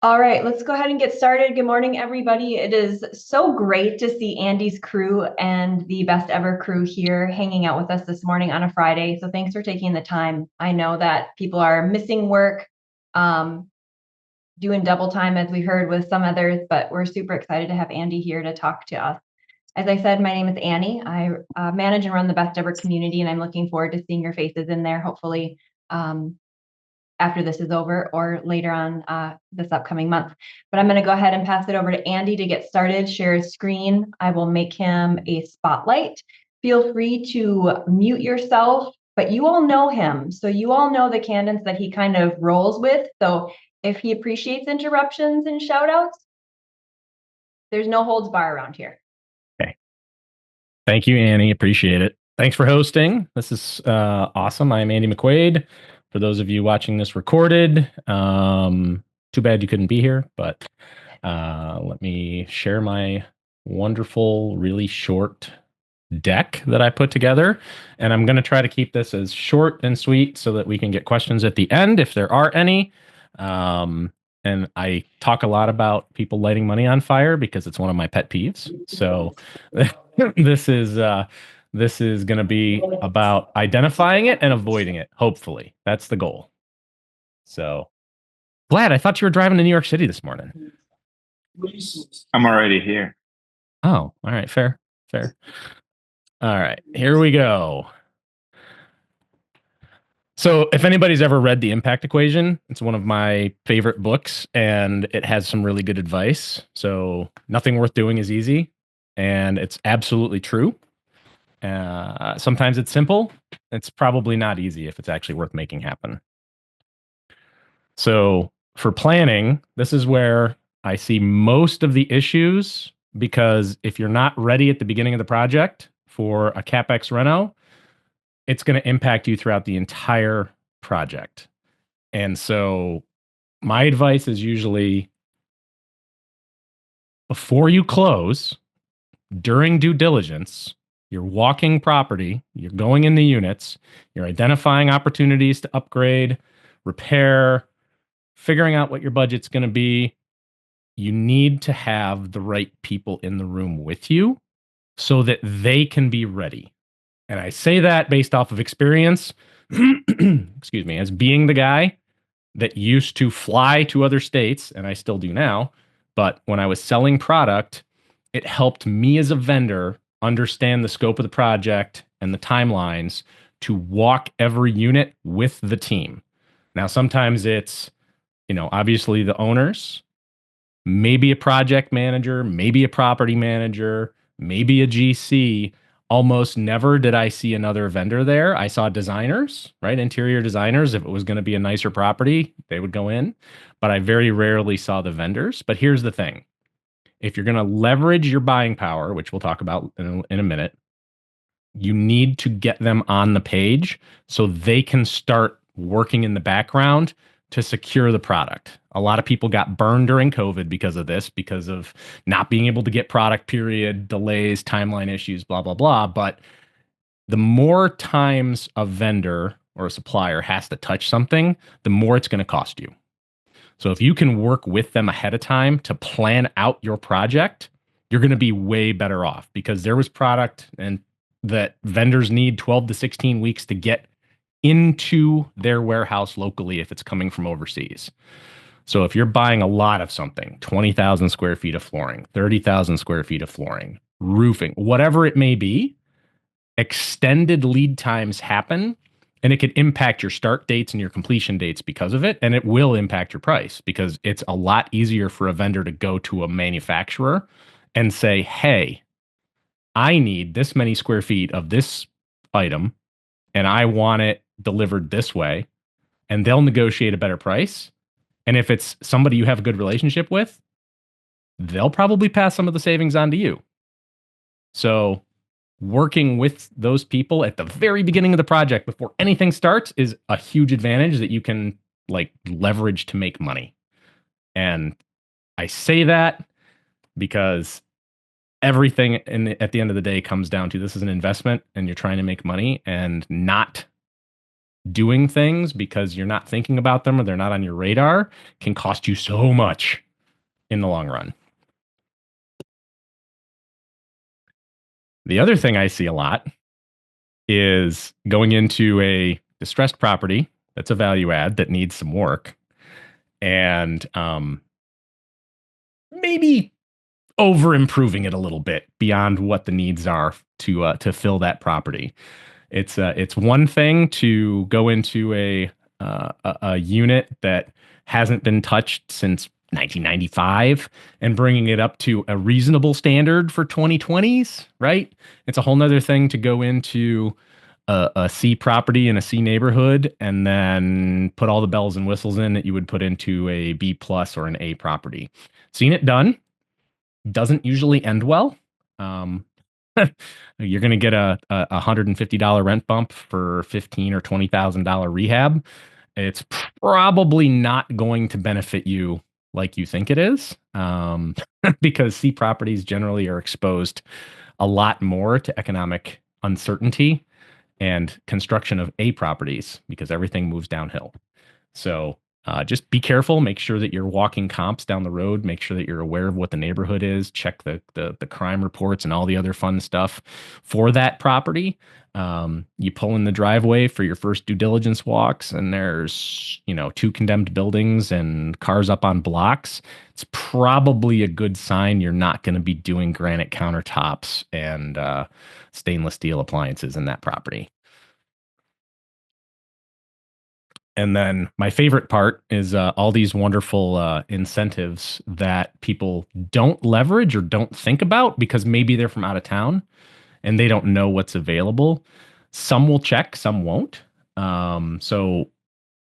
All right, let's go ahead and get started. Good morning, everybody. It is so great to see Andy's crew and the Best Ever crew here hanging out with us this morning on a Friday. So thanks for taking the time. I know that people are missing work, doing double time as we heard with some others, but we're super excited to have Andy here to talk to us. As I said, my name is Annie. I manage and run the Best Ever Community, and I'm looking forward to seeing your faces in there, hopefully after this is over or later on this upcoming month. But I'm going to go ahead and pass it over to Andy to get started, share his screen. I will make him a spotlight. Feel free to mute yourself, but you all know him. So you all know the cadence that he kind of rolls with. So if he appreciates interruptions and shout outs, there's no holds bar around here. Okay. Thank you, Annie. Appreciate it. Thanks for hosting. This is awesome. I'm Andy McQuade. For those of you watching this recorded, too bad you couldn't be here, but let me share my wonderful, really short deck that I put together. And I'm going to try to keep this as short and sweet so that we can get questions at the end if there are any. And I talk a lot about people lighting money on fire because it's one of my pet peeves. So this is going to be about identifying it and avoiding it. Hopefully, that's the goal. So, Vlad, I thought you were driving to New York City this morning. I'm already here. Oh, all right, fair. All right, here we go. So if anybody's ever read The Impact Equation, it's one of my favorite books and it has some really good advice. So nothing worth doing is easy, and it's absolutely true. Sometimes it's simple. It's probably not easy if it's actually worth making happen. So for planning, this is where I see most of the issues, because if you're not ready at the beginning of the project for a CapEx reno, it's going to impact you throughout the entire project. And so my advice is usually before you close, during due diligence, you're walking property, you're going in the units, you're identifying opportunities to upgrade, repair, figuring out what your budget's going to be. You need to have the right people in the room with you so that they can be ready. And I say that based off of experience, excuse me, as being the guy that used to fly to other states, and I still do now. But when I was selling product, it helped me as a vendor understand the scope of the project and the timelines to walk every unit with the team. Now, sometimes it's, obviously the owners, maybe a project manager, maybe a property manager, maybe a GC. Almost never did I see another vendor there. I saw designers, right? Interior designers. If it was going to be a nicer property, they would go in. But I very rarely saw the vendors. But here's the thing. If you're going to leverage your buying power, which we'll talk about in a minute, you need to get them on the page so they can start working in the background to secure the product. A lot of people got burned during COVID because of this, because of not being able to get product, period, delays, timeline issues, blah, blah, blah. But the more times a vendor or a supplier has to touch something, the more it's going to cost you. So if you can work with them ahead of time to plan out your project, you're going to be way better off, because there was product and that vendors need 12 to 16 weeks to get into their warehouse locally if it's coming from overseas. So if you're buying a lot of something, 20,000 square feet of flooring, 30,000 square feet of flooring, roofing, whatever it may be, extended lead times happen, and it could impact your start dates and your completion dates because of it. And it will impact your price, because it's a lot easier for a vendor to go to a manufacturer and say, hey, I need this many square feet of this item and I want it delivered this way. And they'll negotiate a better price. And if it's somebody you have a good relationship with, they'll probably pass some of the savings on to you. So working with those people at the very beginning of the project before anything starts is a huge advantage that you can leverage to make money. And I say that because everything at the end of the day comes down to, this is an investment and you're trying to make money, and not doing things because you're not thinking about them or they're not on your radar can cost you so much in the long run. The other thing I see a lot is going into a distressed property that's a value add that needs some work, and maybe over improving it a little bit beyond what the needs are to fill that property. It's one thing to go into a unit that hasn't been touched since 1995 and bringing it up to a reasonable standard for 2020s, right? It's a whole nother thing to go into a C property in a C neighborhood and then put all the bells and whistles in that you would put into a B plus or an A property. Seen it done. Doesn't usually end well. You're going to get a $150 rent bump for $15,000 or $20,000 rehab. It's probably not going to benefit you like you think it is, because C properties generally are exposed a lot more to economic uncertainty and construction of A properties because everything moves downhill. So just be careful. Make sure that you're walking comps down the road. Make sure that you're aware of what the neighborhood is. Check the crime reports and all the other fun stuff for that property. You pull in the driveway for your first due diligence walks, and there's 2 condemned buildings and cars up on blocks. It's probably a good sign you're not going to be doing granite countertops and stainless steel appliances in that property. And then my favorite part is all these wonderful incentives that people don't leverage or don't think about because maybe they're from out of town and they don't know what's available. Some will check, some won't. So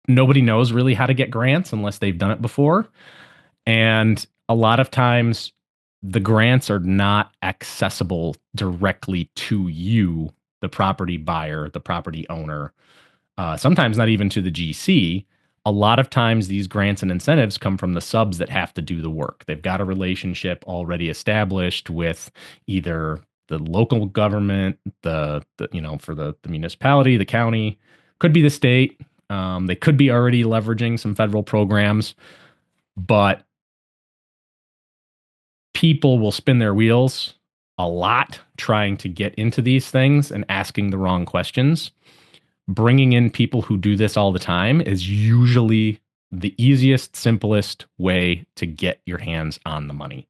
nobody knows really how to get grants unless they've done it before. And a lot of times the grants are not accessible directly to you, the property buyer, the property owner. Sometimes not even to the GC. A lot of times these grants and incentives come from the subs that have to do the work. They've got a relationship already established with either the local government, for the municipality, the county, could be the state. They could be already leveraging some federal programs, but people will spin their wheels a lot trying to get into these things and asking the wrong questions. Bringing in people who do this all the time is usually the easiest, simplest way to get your hands on the money.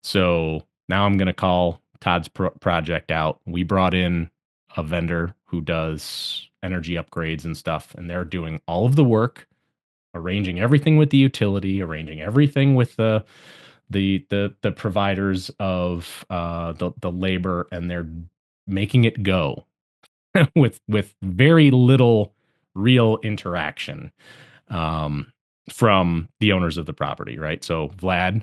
So now I'm going to call Todd's project out. We brought in a vendor who does energy upgrades and stuff, and they're doing all of the work, arranging everything with the utility, arranging everything with the providers of the labor, and they're making it go. with very little real interaction from the owners of the property, right? So Vlad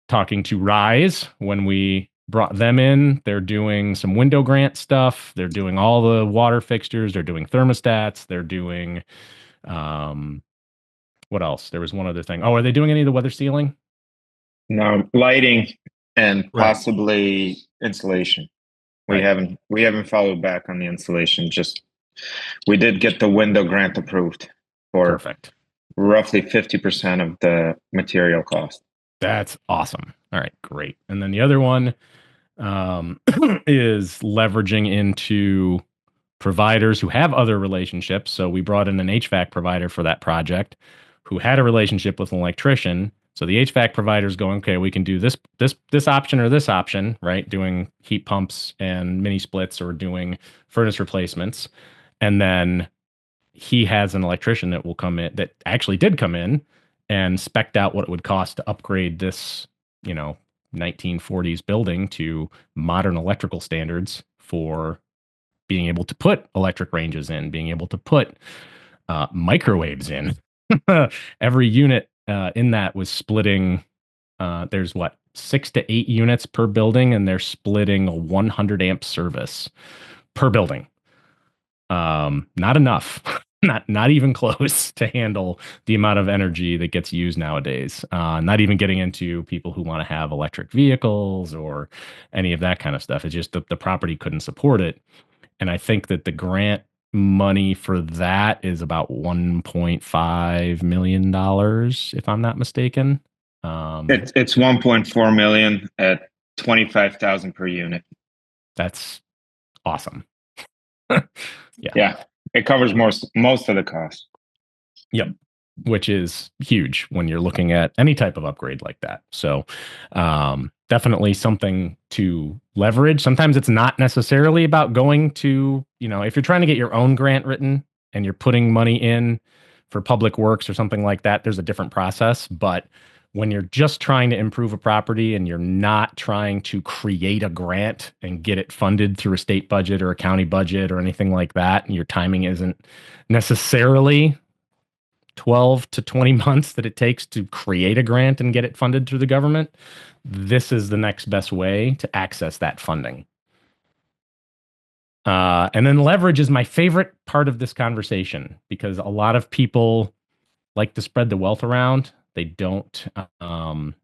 talking to Rise when we brought them in, they're doing some window grant stuff. They're doing all the water fixtures. They're doing thermostats. They're doing what else? There was one other thing. Oh, are they doing any of the weather sealing? No, lighting and possibly insulation. We haven't followed back on the installation. Just we did get the window grant approved for Perfect. Roughly 50% of the material cost. That's awesome. All right, great. And then the other one is leveraging into providers who have other relationships. So we brought in an HVAC provider for that project who had a relationship with an electrician. So the HVAC provider is going, okay, we can do this option or this option, right? Doing heat pumps and mini splits or doing furnace replacements. And then he has an electrician that will come in, that actually did come in and spec'd out what it would cost to upgrade this, 1940s building to modern electrical standards for being able to put electric ranges in, being able to put microwaves in. Every unit in that was splitting. There's 6 to 8 units per building, and they're splitting a 100 amp service per building. Not enough, not even close to handle the amount of energy that gets used nowadays. Not even getting into people who want to have electric vehicles or any of that kind of stuff. It's just the property couldn't support it. And I think that the grant money for that is about $1.5 million, if I'm not mistaken. It's 1.4 million at 25,000 per unit. That's awesome. Yeah, it covers most of the cost. Yep. Which is huge when you're looking at any type of upgrade like that. So definitely something to leverage. Sometimes it's not necessarily about going to, if you're trying to get your own grant written and you're putting money in for public works or something like that, there's a different process. But when you're just trying to improve a property and you're not trying to create a grant and get it funded through a state budget or a county budget or anything like that, and your timing isn't necessarily 12 to 20 months that it takes to create a grant and get it funded through the government, this is the next best way to access that funding. And then leverage is my favorite part of this conversation because a lot of people like to spread the wealth around. They don't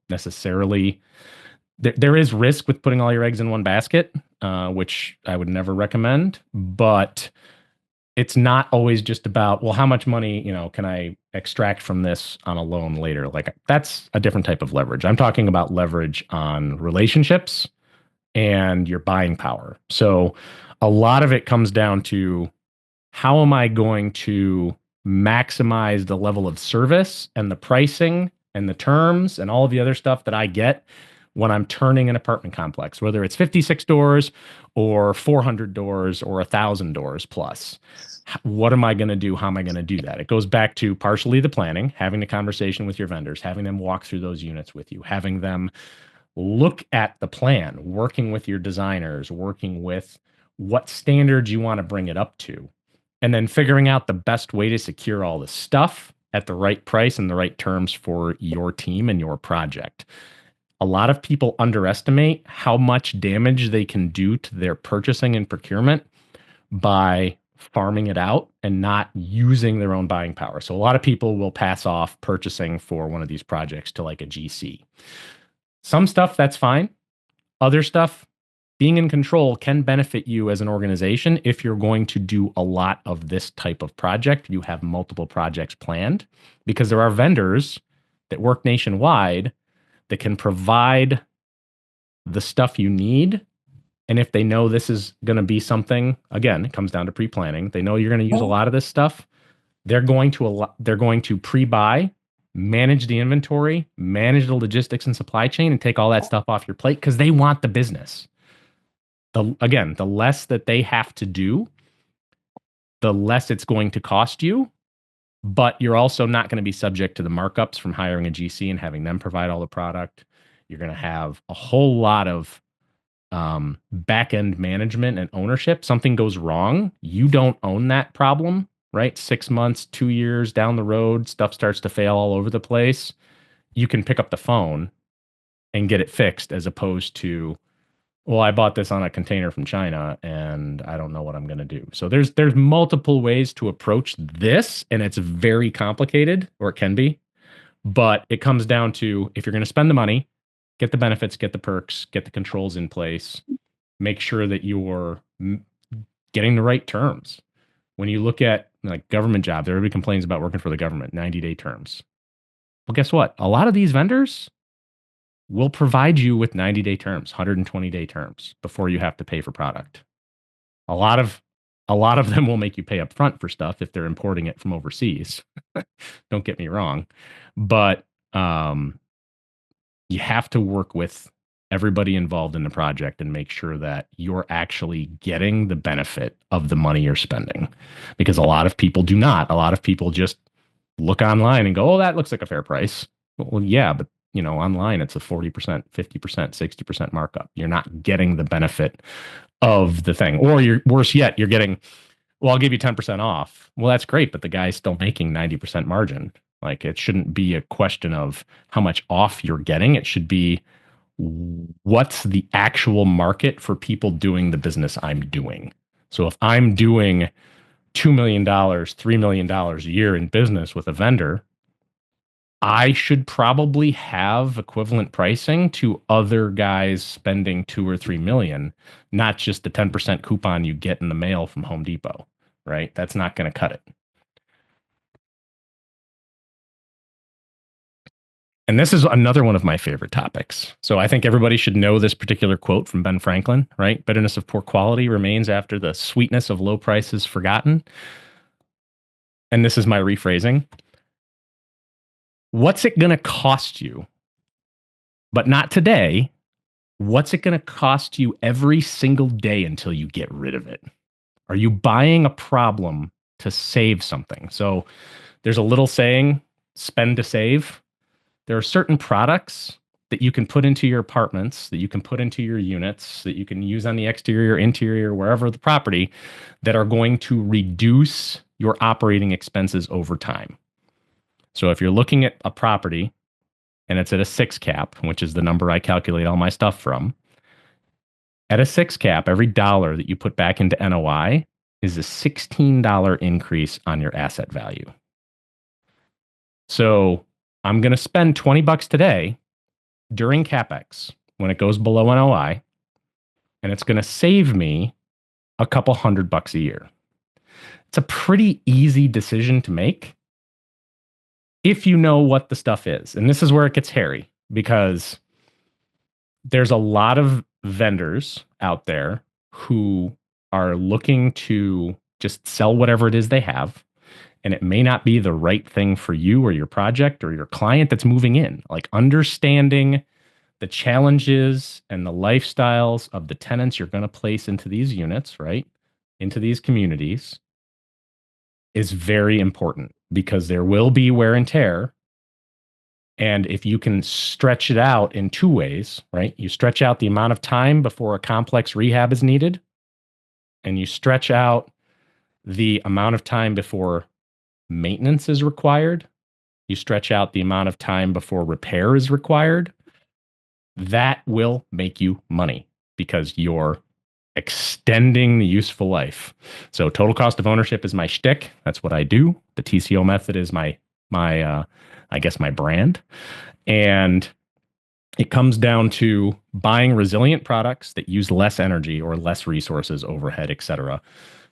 necessarily. There is risk with putting all your eggs in one basket, which I would never recommend, but it's not always just about, well, how much money, can I extract from this on a loan later? Like that's a different type of leverage. I'm talking about leverage on relationships and your buying power. So a lot of it comes down to how am I going to maximize the level of service and the pricing and the terms and all of the other stuff that I get when I'm turning an apartment complex, whether it's 56 doors or 400 doors or 1,000 doors plus. What am I going to do? How am I going to do that? It goes back to partially the planning, having the conversation with your vendors, having them walk through those units with you, having them look at the plan, working with your designers, working with what standards you want to bring it up to, and then figuring out the best way to secure all the stuff at the right price and the right terms for your team and your project. A lot of people underestimate how much damage they can do to their purchasing and procurement by farming it out and not using their own buying power. So a lot of people will pass off purchasing for one of these projects to like a GC. Some stuff that's fine. Other stuff, being in control can benefit you as an organization if you're going to do a lot of this type of project. You have multiple projects planned because there are vendors that work nationwide that can provide the stuff you need. And if they know this is going to be something, again, it comes down to pre-planning. They know you're going to use a lot of this stuff. They're going to pre-buy, manage the inventory, manage the logistics and supply chain, and take all that stuff off your plate because they want the business. The less that they have to do, the less it's going to cost you. But you're also not going to be subject to the markups from hiring a GC and having them provide all the product. You're going to have a whole lot of back-end management and ownership. Something goes wrong, you don't own that problem, right? 6 months, 2 years down the road, stuff starts to fail all over the place. You can pick up the phone and get it fixed as opposed to, well, I bought this on a container from China and I don't know what I'm going to do. So there's multiple ways to approach this, and it's very complicated, or it can be. But it comes down to, if you're going to spend the money, get the benefits, get the perks, get the controls in place, make sure that you're getting the right terms. When you look at like government jobs, everybody complains about working for the government, 90-day terms. Well, guess what? A lot of these vendors will provide you with 90-day terms, 120-day terms before you have to pay for product. A lot of them will make you pay up front for stuff if they're importing it from overseas. Don't get me wrong, but you have to work with everybody involved in the project and make sure that you're actually getting the benefit of the money you're spending, because a lot of people do not. A lot of people just look online and go, oh, that looks like a fair price. Well, yeah, but online it's a 40%, 50%, 60% markup. You're not getting the benefit of the thing. Or you're worse yet, you're getting, well, I'll give you 10% off. Well, that's great, but the guy's still making 90% margin. Like, it shouldn't be a question of how much off you're getting. It should be, what's the actual market for people doing the business I'm doing? So if I'm doing $2 million, $3 million a year in business with a vendor, I should probably have equivalent pricing to other guys spending 2 or 3 million, not just the 10% coupon you get in the mail from Home Depot. right? That's not going to cut it. And this is another one of my favorite topics. So I think everybody should know this particular quote from Ben Franklin, right? Bitterness of poor quality remains after the sweetness of low prices forgotten. And this is my rephrasing. What's it going to cost you? But not today. What's it going to cost you every single day until you get rid of it? Are you buying a problem to save something? So there's a little saying, spend to save. There are certain products that you can put into your apartments, that you can put into your units, that you can use on the exterior, interior, wherever the property, that are going to reduce your operating expenses over time. So if you're looking at a property and it's at a 6 cap, which is the number I calculate all my stuff from, at a 6 cap, every dollar that you put back into NOI is a $16 increase on your asset value. So I'm going to spend $20 today during CapEx when it goes below NOI, and it's going to save me a couple $100 a year. It's a pretty easy decision to make if you know what the stuff is. And this is where it gets hairy, because there's a lot of vendors out there who are looking to just sell whatever it is they have. And it may not be the right thing for you or your project or your client that's moving in. Like, understanding the challenges and the lifestyles of the tenants you're going to place into these units, right? Into these communities is very important, because there will be wear and tear. And if you can stretch it out in 2 ways, right? You stretch out the amount of time before a complex rehab is needed, and you stretch out the amount of time before maintenance is required. You stretch out the amount of time before repair is required. That will make you money, because you're extending the useful life. So total cost of ownership is my shtick. That's what I do. The TCO method is my I guess my brand. And it comes down to buying resilient products that use less energy or less resources, overhead, etc.,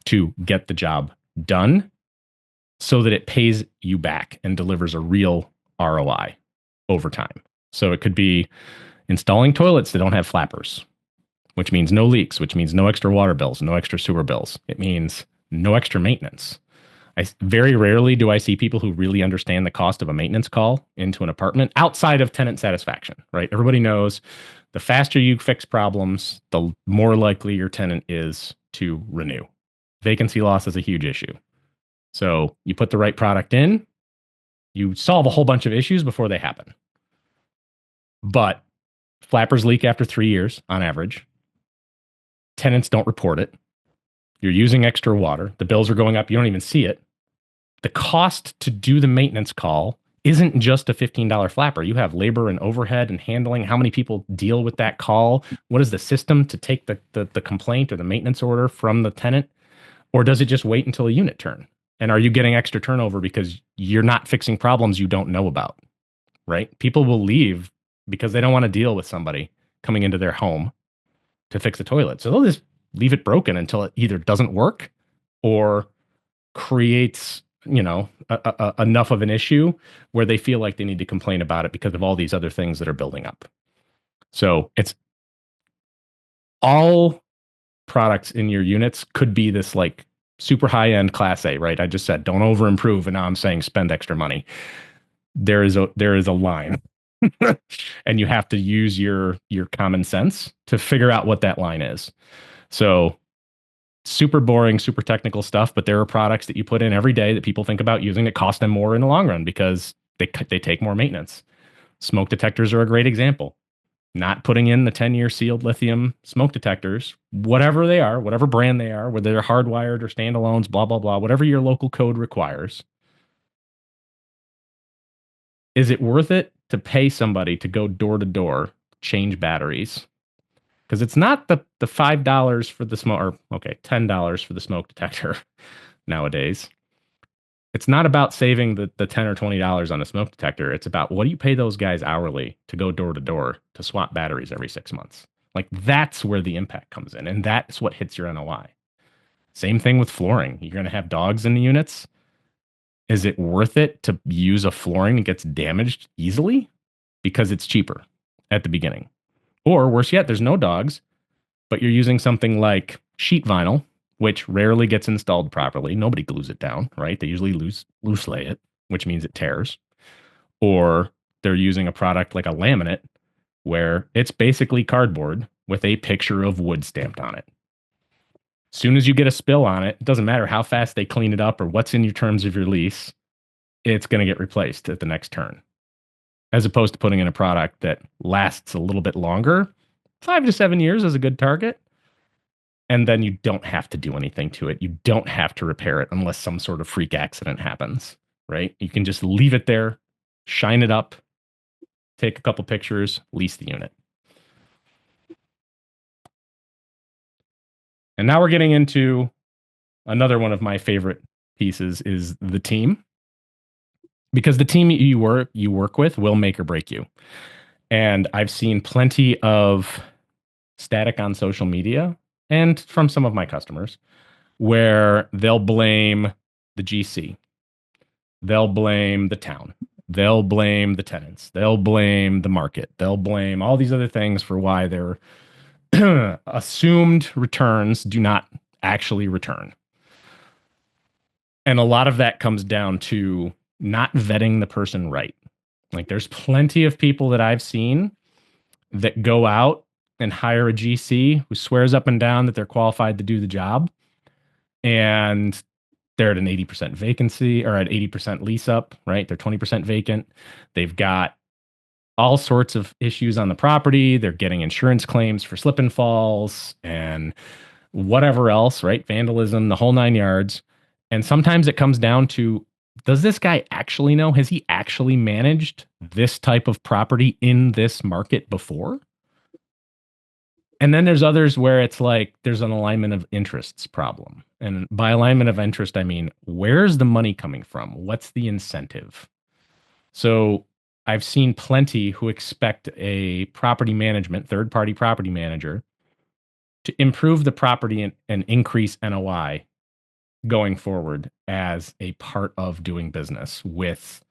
to get the job done, so that it pays you back and delivers a real ROI over time. So it could be installing toilets that don't have flappers, which means no leaks, which means no extra water bills, no extra sewer bills. It means no extra maintenance. Very rarely do I see people who really understand the cost of a maintenance call into an apartment outside of tenant satisfaction, right? Everybody knows the faster you fix problems, the more likely your tenant is to renew. Vacancy loss is a huge issue. So you put the right product in, you solve a whole bunch of issues before they happen. But flappers leak after 3 years on average. Tenants don't report it. You're using extra water. The bills are going up. You don't even see it. The cost to do the maintenance call isn't just a $15 flapper. You have labor and overhead and handling. How many people deal with that call? What is the system to take the complaint or the maintenance order from the tenant? Or does it just wait until a unit turn? And are you getting extra turnover because you're not fixing problems you don't know about, right? People will leave because they don't want to deal with somebody coming into their home to fix the toilet. So they'll just leave it broken until it either doesn't work or creates, enough of an issue where they feel like they need to complain about it because of all these other things that are building up. So it's all products in your units could be this like super high end class A, right? I just said don't over improve, and now I'm saying spend extra money. There is a line. And you have to use your common sense to figure out what that line is. So super boring, super technical stuff, but there are products that you put in every day that people think about using that cost them more in the long run because they take more maintenance. Smoke detectors are a great example. Not putting in the 10-year sealed lithium smoke detectors, whatever they are, whatever brand they are, whether they're hardwired or standalones, blah, blah, blah, whatever your local code requires. Is it worth it to pay somebody to go door to door, change batteries? Because it's not the $5 for the smoke, or okay, $10 for the smoke detector nowadays. It's not about saving the $10 or $20 on a smoke detector. It's about what do you pay those guys hourly to go door to door to swap batteries every 6 months? Like, that's where the impact comes in, and that's what hits your NOI. Same thing with flooring. You're going to have dogs in the units. Is it worth it to use a flooring that gets damaged easily? Because it's cheaper at the beginning. Or worse yet, there's no dogs, but you're using something like sheet vinyl, which rarely gets installed properly. Nobody glues it down, right? They usually loose lay it, which means it tears. Or they're using a product like a laminate, where it's basically cardboard with a picture of wood stamped on it. Soon as you get a spill on it, it doesn't matter how fast they clean it up or what's in your terms of your lease, it's going to get replaced at the next turn. As opposed to putting in a product that lasts a little bit longer. 5 to 7 years is a good target. And then you don't have to do anything to it. You don't have to repair it unless some sort of freak accident happens, right? You can just leave it there, shine it up, take a couple pictures, lease the unit. And now we're getting into another one of my favorite pieces is the team. Because the team you work with will make or break you. And I've seen plenty of static on social media and from some of my customers where they'll blame the GC. They'll blame the town. They'll blame the tenants. They'll blame the market. They'll blame all these other things for why their assumed returns do not actually return. And a lot of that comes down to not vetting the person right. Like there's plenty of people that I've seen that go out and hire a GC who swears up and down that they're qualified to do the job. And they're at an 80% vacancy or at 80% lease up, right? They're 20% vacant. They've got all sorts of issues on the property. They're getting insurance claims for slip and falls and whatever else, right? Vandalism, the whole 9 yards. And sometimes it comes down to, does this guy actually know? Has he actually managed this type of property in this market before? And then there's others where it's like there's an alignment of interests problem. And by alignment of interest, I mean, where's the money coming from? What's the incentive? So I've seen plenty who expect a property management, third-party property manager to improve the property and increase NOI going forward as a part of doing business with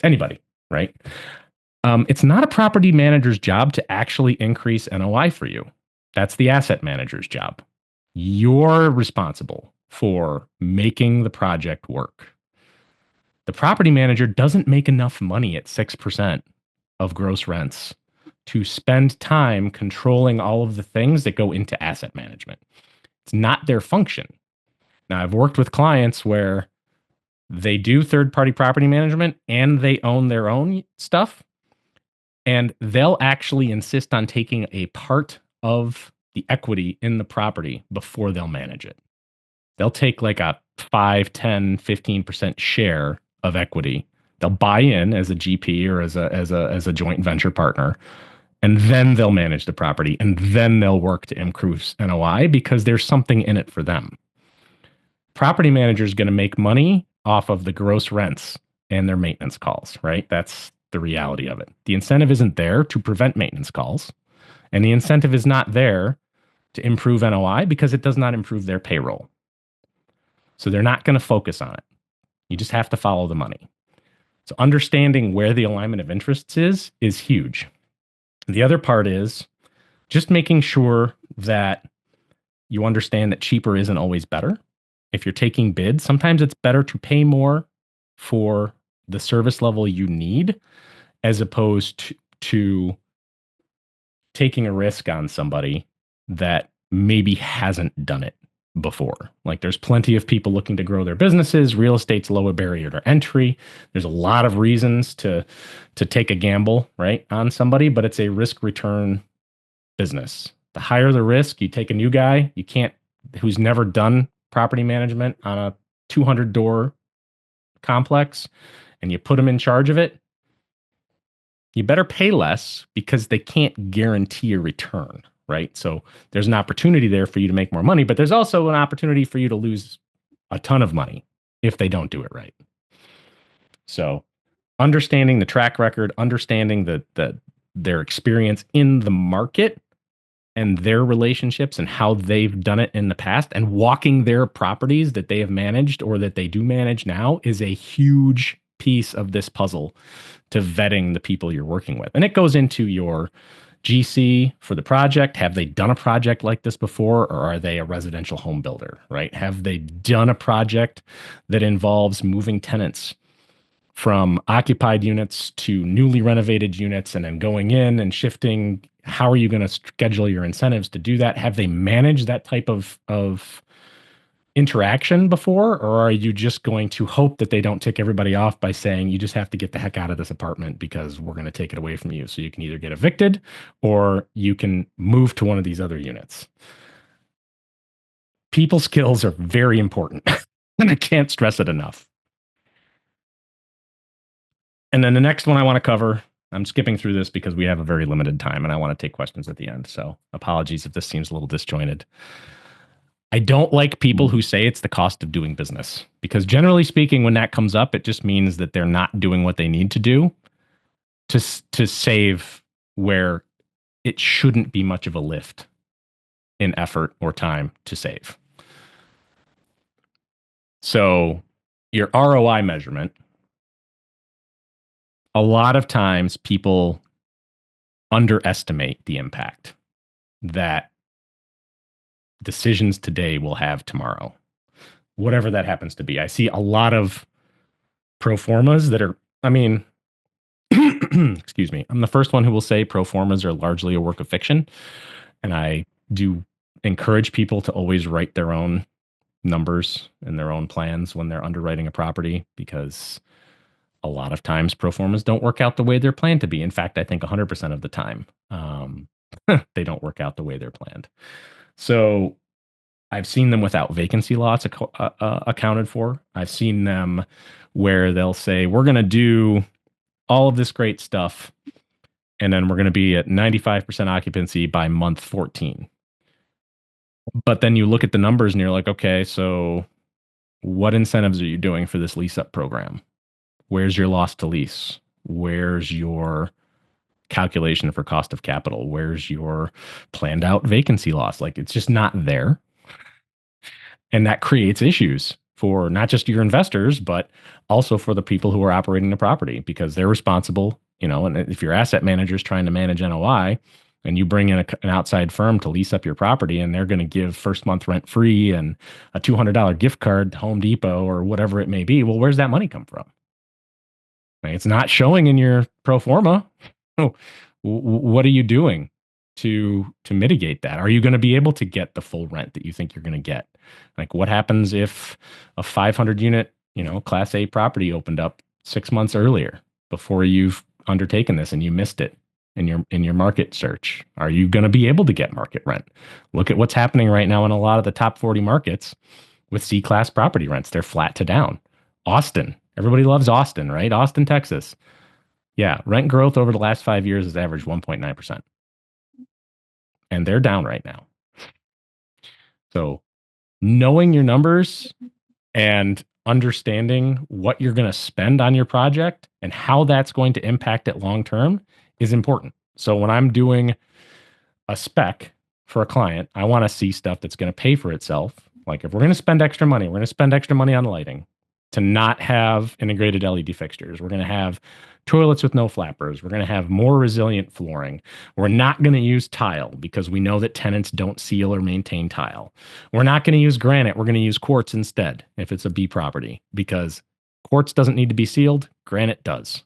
anybody, right? It's not a property manager's job to actually increase NOI for you. That's the asset manager's job. You're responsible for making the project work. The property manager doesn't make enough money at 6% of gross rents to spend time controlling all of the things that go into asset management. It's not their function. Now, I've worked with clients where they do third-party property management and they own their own stuff, and they'll actually insist on taking a part of the equity in the property before they'll manage it. They'll take like a 5, 10, 15% share of equity. They'll buy in as a GP or as a joint venture partner. And then they'll manage the property, and then they'll work to improve NOI because there's something in it for them. Property manager is going to make money off of the gross rents and their maintenance calls, right? That's the reality of it. The incentive isn't there to prevent maintenance calls, and the incentive is not there to improve NOI because it does not improve their payroll. So they're not going to focus on it. You just have to follow the money. So understanding where the alignment of interests is huge. The other part is just making sure that you understand that cheaper isn't always better. If you're taking bids, sometimes it's better to pay more for the service level you need as opposed to taking a risk on somebody that maybe hasn't done it before. Like there's plenty of people looking to grow their businesses. Real estate's lower barrier to entry. There's a lot of reasons to take a gamble, right, on somebody, but it's a risk return business. The higher the risk, you take a new guy, who's never done property management on a 200 door complex, and you put them in charge of it, you better pay less because they can't guarantee a return, right? So there's an opportunity there for you to make more money, but there's also an opportunity for you to lose a ton of money if they don't do it right. So understanding the track record, understanding their experience in the market, and their relationships and how they've done it in the past, and walking their properties that they have managed or that they do manage now is a huge piece of this puzzle to vetting the people you're working with. And it goes into your GC for the project. Have they done a project like this before, or are they a residential home builder, right? Have they done a project that involves moving tenants from occupied units to newly renovated units and then going in and shifting? How are you going to schedule your incentives to do that? Have they managed that type of interaction before, or are you just going to hope that they don't tick everybody off by saying you just have to get the heck out of this apartment because we're going to take it away from you, so you can either get evicted or you can move to one of these other units? People skills are very important, and I can't stress it enough. And then the next one I want to cover, I'm skipping through this because we have a very limited time and I want to take questions at the end. So apologies if this seems a little disjointed. I don't like people who say it's the cost of doing business, because generally speaking, when that comes up, it just means that they're not doing what they need to do to save where it shouldn't be much of a lift in effort or time to save. So your ROI measurement, a lot of times people underestimate the impact that decisions today will have tomorrow, whatever that happens to be. I see a lot of proformas that are, I mean, excuse me, I'm the first one who will say proformas are largely a work of fiction. And I do encourage people to always write their own numbers and their own plans when they're underwriting a property, because a lot of times proformas don't work out the way they're planned to be. In fact, I think 100% of the time, they don't work out the way they're planned. So I've seen them without vacancy lots accounted for. I've seen them where they'll say, we're going to do all of this great stuff, and then we're going to be at 95% occupancy by month 14. But then you look at the numbers and you're like, okay, so what incentives are you doing for this lease up program? Where's your loss to lease? Where's your calculation for cost of capital? Where's your planned out vacancy loss? Like, it's just not there. And that creates issues for not just your investors, but also for the people who are operating the property, because they're responsible, and if your asset manager is trying to manage NOI and you bring in an outside firm to lease up your property and they're going to give first month rent free and a $200 gift card to Home Depot or whatever it may be, well, where's that money come from? It's not showing in your pro forma. Oh, what are you doing to mitigate that? Are you going to be able to get the full rent that you think you're going to get? Like, what happens if a 500 unit, Class A property opened up 6 months earlier before you've undertaken this and you missed it in your market search? Are you going to be able to get market rent? Look at what's happening right now in a lot of the top 40 markets with C-class property rents. They're flat to down. Austin. Everybody loves Austin, right? Austin, Texas. Yeah, rent growth over the last 5 years has averaged 1.9%. And they're down right now. So knowing your numbers and understanding what you're going to spend on your project and how that's going to impact it long term is important. So when I'm doing a spec for a client, I want to see stuff that's going to pay for itself. Like, if we're going to spend extra money, we're going to spend extra money on lighting to not have integrated LED fixtures. We're going to have toilets with no flappers. We're going to have more resilient flooring. We're not going to use tile because we know that tenants don't seal or maintain tile. We're not going to use granite. We're going to use quartz instead if it's a B property, because quartz doesn't need to be sealed. Granite does.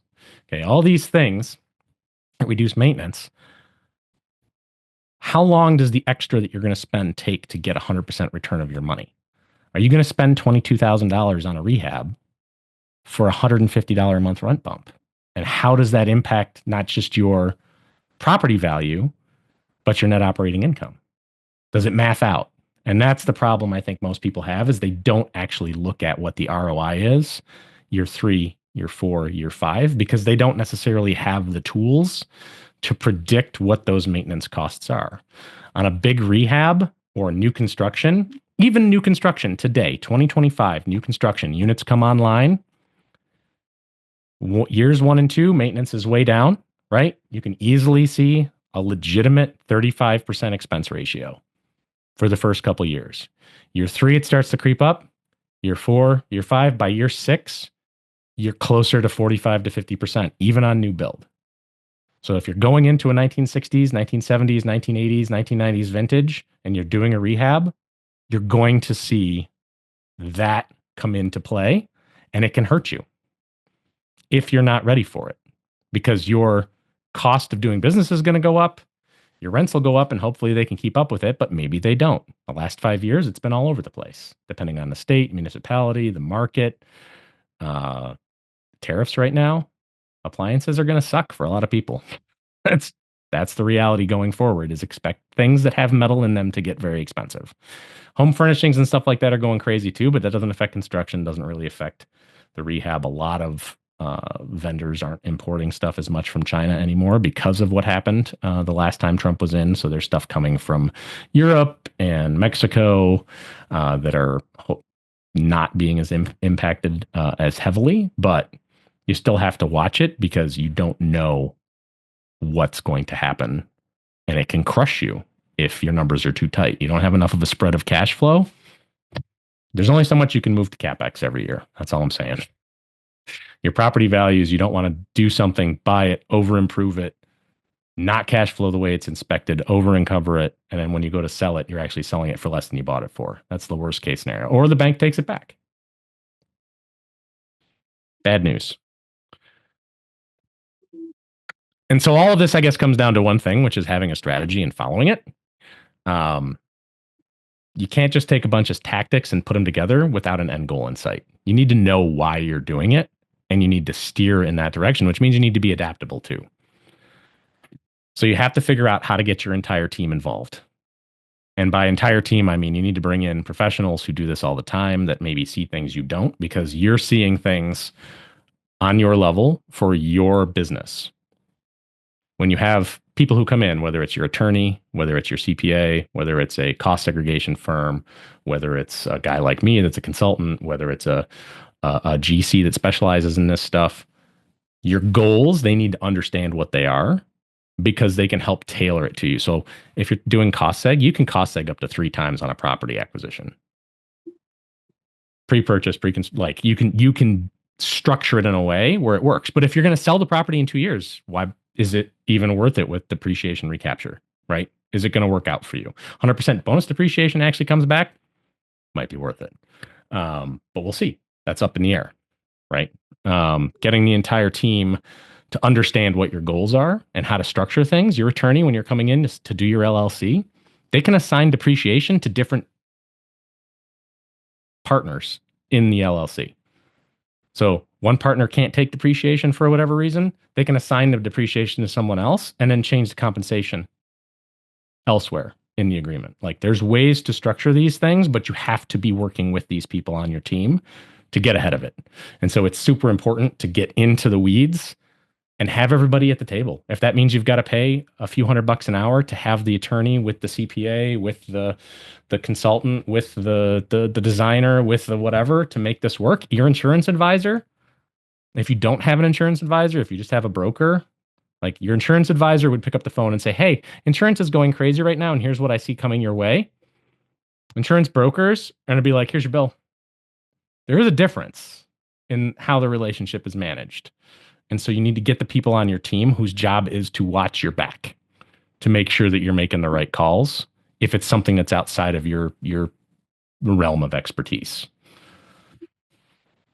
Okay, all these things reduce maintenance. How long does the extra that you're going to spend take to get 100% return of your money? Are you going to spend $22,000 on a rehab for a $150 a month rent bump? And how does that impact not just your property value, but your net operating income? Does it math out? And that's the problem I think most people have, is they don't actually look at what the ROI is year 3, year 4, year 5, because they don't necessarily have the tools to predict what those maintenance costs are. On a big rehab or new construction, even new construction today, 2025, new construction, units come online. Years 1 and 2, maintenance is way down, right? You can easily see a legitimate 35% expense ratio for the first couple years. Year 3, it starts to creep up. Year 4, year 5, by year 6, you're closer to 45 to 50%, even on new build. So if you're going into a 1960s, 1970s, 1980s, 1990s vintage, and you're doing a rehab, you're going to see that come into play, and it can hurt you if you're not ready for it, because your cost of doing business is going to go up. Your rents will go up, and hopefully they can keep up with it, but maybe they don't. The last 5 years, it's been all over the place, depending on the state, municipality, the market, tariffs right now. Appliances are going to suck for a lot of people. That's the reality going forward, is expect things that have metal in them to get very expensive. Home furnishings and stuff like that are going crazy too, but that doesn't affect construction, doesn't really affect the rehab. A lot of vendors aren't importing stuff as much from China anymore because of what happened the last time Trump was in. So there's stuff coming from Europe and Mexico that are not being as impacted as heavily, but you still have to watch it because you don't know what's going to happen, and it can crush you if your numbers are too tight. You don't have enough of a spread of cash flow. There's only so much you can move to CapEx every year. That's all I'm saying. Your property values, you don't want to do something, buy it, over improve it, not cash flow the way it's inspected, over uncover it, and then when you go to sell it, you're actually selling it for less than you bought it for. That's the worst case scenario. Or the bank takes it back. Bad news. And so all of this, I guess, comes down to one thing, which is having a strategy and following it. You can't just take a bunch of tactics and put them together without an end goal in sight. You need to know why you're doing it, and you need to steer in that direction, which means you need to be adaptable too. So you have to figure out how to get your entire team involved. And by entire team, I mean you need to bring in professionals who do this all the time that maybe see things you don't, because you're seeing things on your level for your business. When you have people who come in, whether it's your attorney, whether it's your CPA, whether it's a cost segregation firm, whether it's a guy like me that's a consultant, whether it's a GC that specializes in this stuff, your goals, they need to understand what they are because they can help tailor it to you. So if you're doing cost seg, you can cost seg up to 3 times on a property acquisition. Pre-purchase, like you can structure it in a way where it works. But if you're going to sell the property in 2 years, why is it even worth it with depreciation recapture, right? Is it going to work out for you? 100% bonus depreciation actually comes back, might be worth it. But we'll see. That's up in the air, right? Getting the entire team to understand what your goals are and how to structure things. Your attorney, when you're coming in to do your LLC, they can assign depreciation to different partners in the LLC. So one partner can't take depreciation for whatever reason, they can assign the depreciation to someone else and then change the compensation elsewhere in the agreement. Like there's ways to structure these things, but you have to be working with these people on your team to get ahead of it. And so it's super important to get into the weeds and have everybody at the table. If that means you've got to pay a few $100 an hour to have the attorney with the CPA, with the consultant, with the designer, with the whatever to make this work, your insurance advisor. If you don't have an insurance advisor, if you just have a broker, like your insurance advisor would pick up the phone and say, hey, insurance is going crazy right now, and here's what I see coming your way. Insurance brokers are going to be like, here's your bill. There is a difference in how the relationship is managed. And so you need to get the people on your team whose job is to watch your back, to make sure that you're making the right calls if it's something that's outside of your realm of expertise.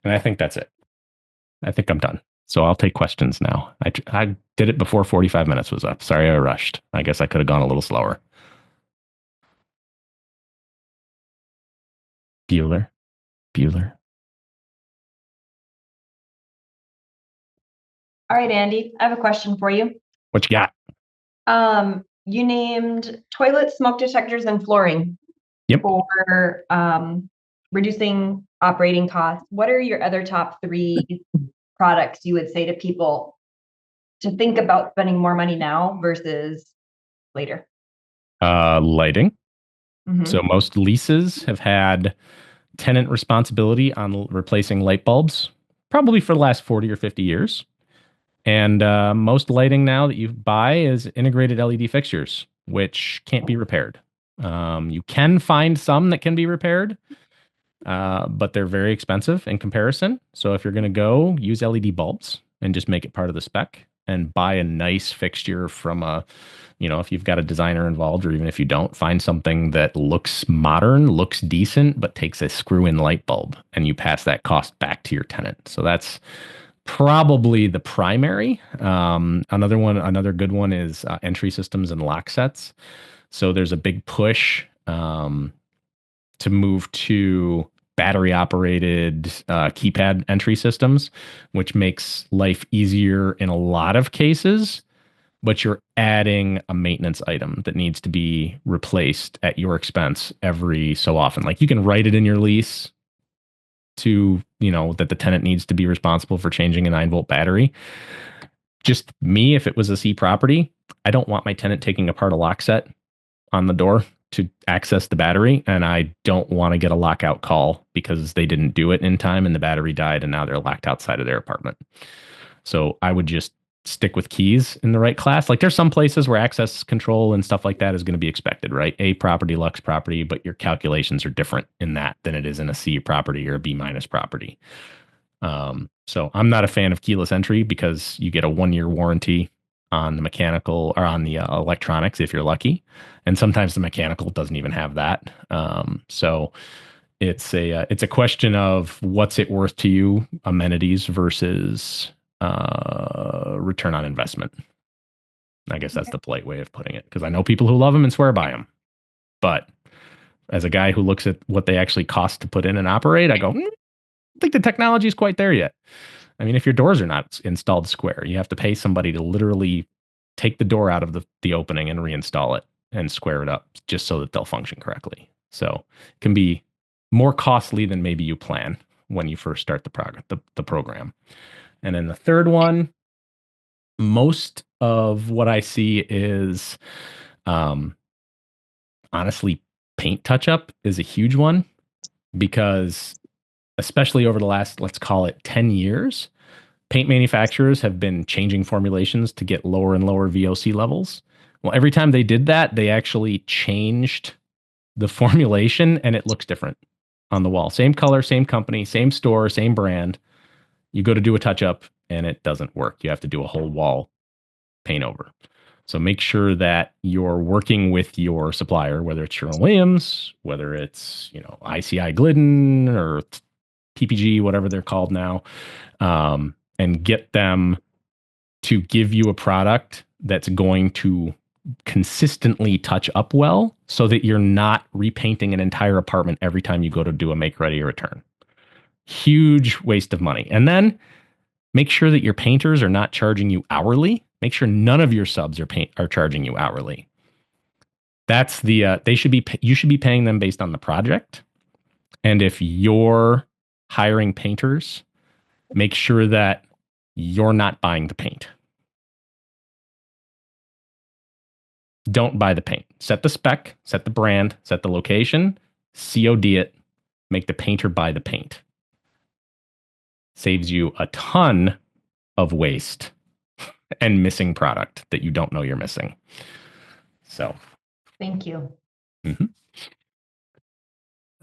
And I think that's it. I think I'm done. So I'll take questions now. I did it before 45 minutes was up. Sorry I rushed. I guess I could have gone a little slower. Bueller. All right, Andy, I have a question for you. What you got? You named toilet smoke detectors and flooring. Yep. For reducing operating costs. What are your other top 3 products you would say to people to think about spending more money now versus later? Lighting. Mm-hmm. So most leases have had tenant responsibility on replacing light bulbs, probably for the last 40 or 50 years. And most lighting now that you buy is integrated LED fixtures, which can't be repaired. You can find some that can be repaired, but they're very expensive in comparison. So if you're going to go, use LED bulbs and just make it part of the spec and buy a nice fixture from if you've got a designer involved, or even if you don't, find something that looks modern, looks decent, but takes a screw-in light bulb, and you pass that cost back to your tenant. So that's probably the primary. Another good one is entry systems and lock sets. So there's a big push to move to battery operated keypad entry systems, which makes life easier in a lot of cases, but you're adding a maintenance item that needs to be replaced at your expense every so often. Like, you can write it in your lease to, that the tenant needs to be responsible for changing a 9-volt battery. Just me, if it was a C property, I don't want my tenant taking apart a lock set on the door to access the battery, and I don't want to get a lockout call because they didn't do it in time and the battery died and now they're locked outside of their apartment. So I would just stick with keys in the right class. Like, there's some places where access control and stuff like that is going to be expected, right? A property, Lux property, but your calculations are different in that than it is in a C property or a B- property. So I'm not a fan of keyless entry because you get a 1-year warranty on the mechanical or on the electronics if you're lucky, and sometimes the mechanical doesn't even have that. So it's a question of what's it worth to you, amenities versus return on investment. I guess that's the polite way of putting it, because I know people who love them and swear by them, but as a guy who looks at what they actually cost to put in and operate, I go, I think the technology is quite there yet. I mean, if your doors are not installed square, you have to pay somebody to literally take the door out of the opening and reinstall it and square it up just so that they'll function correctly. So it can be more costly than maybe you plan when you first start the program. And then the third one, most of what I see is, honestly, paint touch-up is a huge one, because especially over the last, let's call it 10 years, paint manufacturers have been changing formulations to get lower and lower VOC levels. Well, every time they did that, they actually changed the formulation and it looks different on the wall. Same color, same company, same store, same brand. You go to do a touch-up and it doesn't work. You have to do a whole wall paint over. So make sure that you're working with your supplier, whether it's Sherwin-Williams, whether it's, ICI Glidden or PPG, whatever they're called now, and get them to give you a product that's going to consistently touch up well, so that you're not repainting an entire apartment every time you go to do a make ready or return. Huge waste of money. And then make sure that your painters are not charging you hourly. Make sure none of your subs are charging you hourly. That's you should be paying them based on the project. And if you're hiring painters, make sure that you're not buying the paint. Don't buy the paint. Set the spec, set the brand, set the location, COD it, make the painter buy the paint. Saves you a ton of waste and missing product that you don't know you're missing. So, Thank you.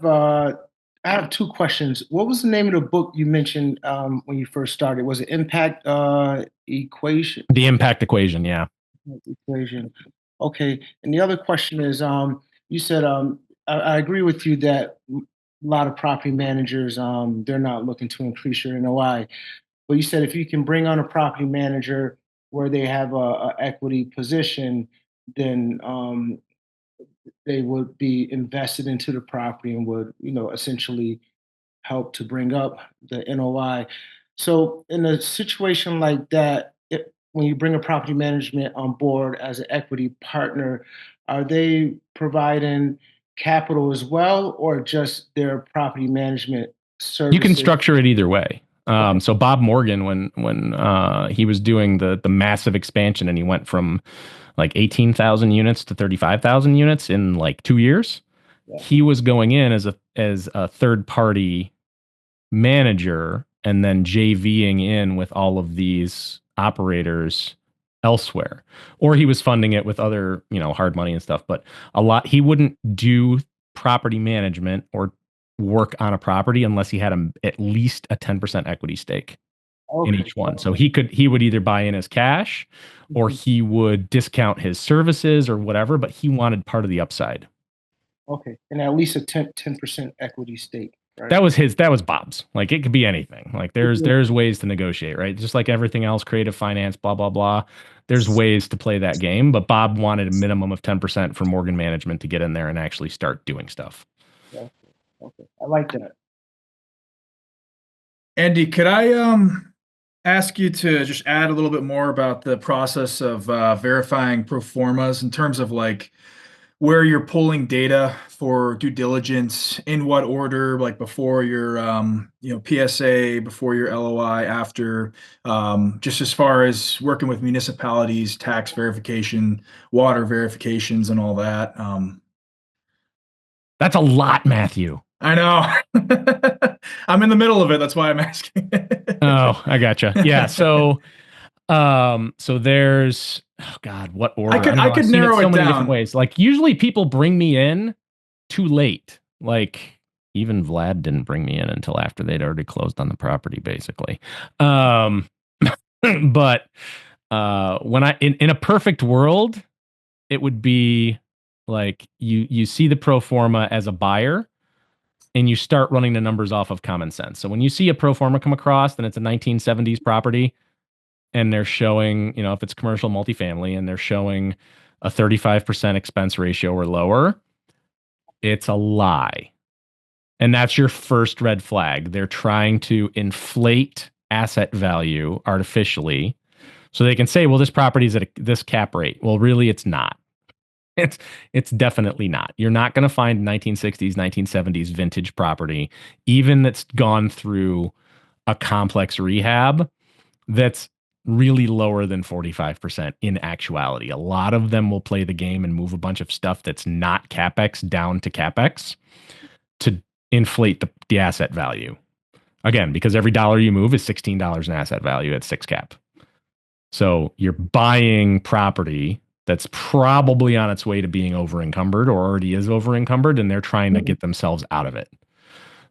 I have 2 questions. What was the name of the book you mentioned when you first started? Was it Impact Equation? The Impact Equation, yeah. Equation. Okay. And the other question is, you said, I agree with you that a lot of property managers, they're not looking to increase your NOI. But you said if you can bring on a property manager where they have a equity position, then they would be invested into the property and would, essentially help to bring up the NOI. So in a situation like that, when you bring a property management on board as an equity partner, are they providing capital as well, or just their property management services? You can structure it either way. So Bob Morgan, when he was doing the massive expansion and he went from like 18,000 units to 35,000 units in like 2 years, he was going in as a third party manager and then JVing in with all of these operators elsewhere, or he was funding it with other, hard money and stuff. But he wouldn't do property management or work on a property unless he had at least a 10% equity stake in each one. So he would either buy in as cash or he would discount his services or whatever, but he wanted part of the upside. Okay. And at least a 10% equity stake. Right? That was Bob's. Like, it could be anything. Like, there's ways to negotiate, right? Just like everything else, creative finance, blah, blah, blah. There's ways to play that game, but Bob wanted a minimum of 10% for Morgan Management to get in there and actually start doing stuff. Okay. I like that. Andy, could I ask you to just add a little bit more about the process of verifying proformas in terms of like where you're pulling data for due diligence, in what order, like before your PSA, before your LOI, after, just as far as working with municipalities, tax verification, water verifications, and all that. That's a lot, Matthew. I know. I'm in the middle of it. That's why I'm asking. Oh, I gotcha. Yeah. So there's, oh God, what order? I could narrow it so many down. different ways. Like, usually people bring me in too late. Like, even Vlad didn't bring me in until after they'd already closed on the property, basically. But when in a perfect world, it would be like you see the pro forma as a buyer and you start running the numbers off of common sense. So when you see a pro forma come across and it's a 1970s property and they're showing, if it's commercial multifamily and they're showing a 35% expense ratio or lower, it's a lie. And that's your first red flag. They're trying to inflate asset value artificially so they can say, well, this property is at this cap rate. Well, really, it's not. It's definitely not. You're not going to find 1960s, 1970s vintage property, even that's gone through a complex rehab, that's really lower than 45% in actuality. A lot of them will play the game and move a bunch of stuff that's not CapEx down to CapEx to inflate the asset value. Again, because every dollar you move is $16 in asset value at 6 cap. So you're buying property that's probably on its way to being over encumbered or already is over encumbered, and they're trying to get themselves out of it.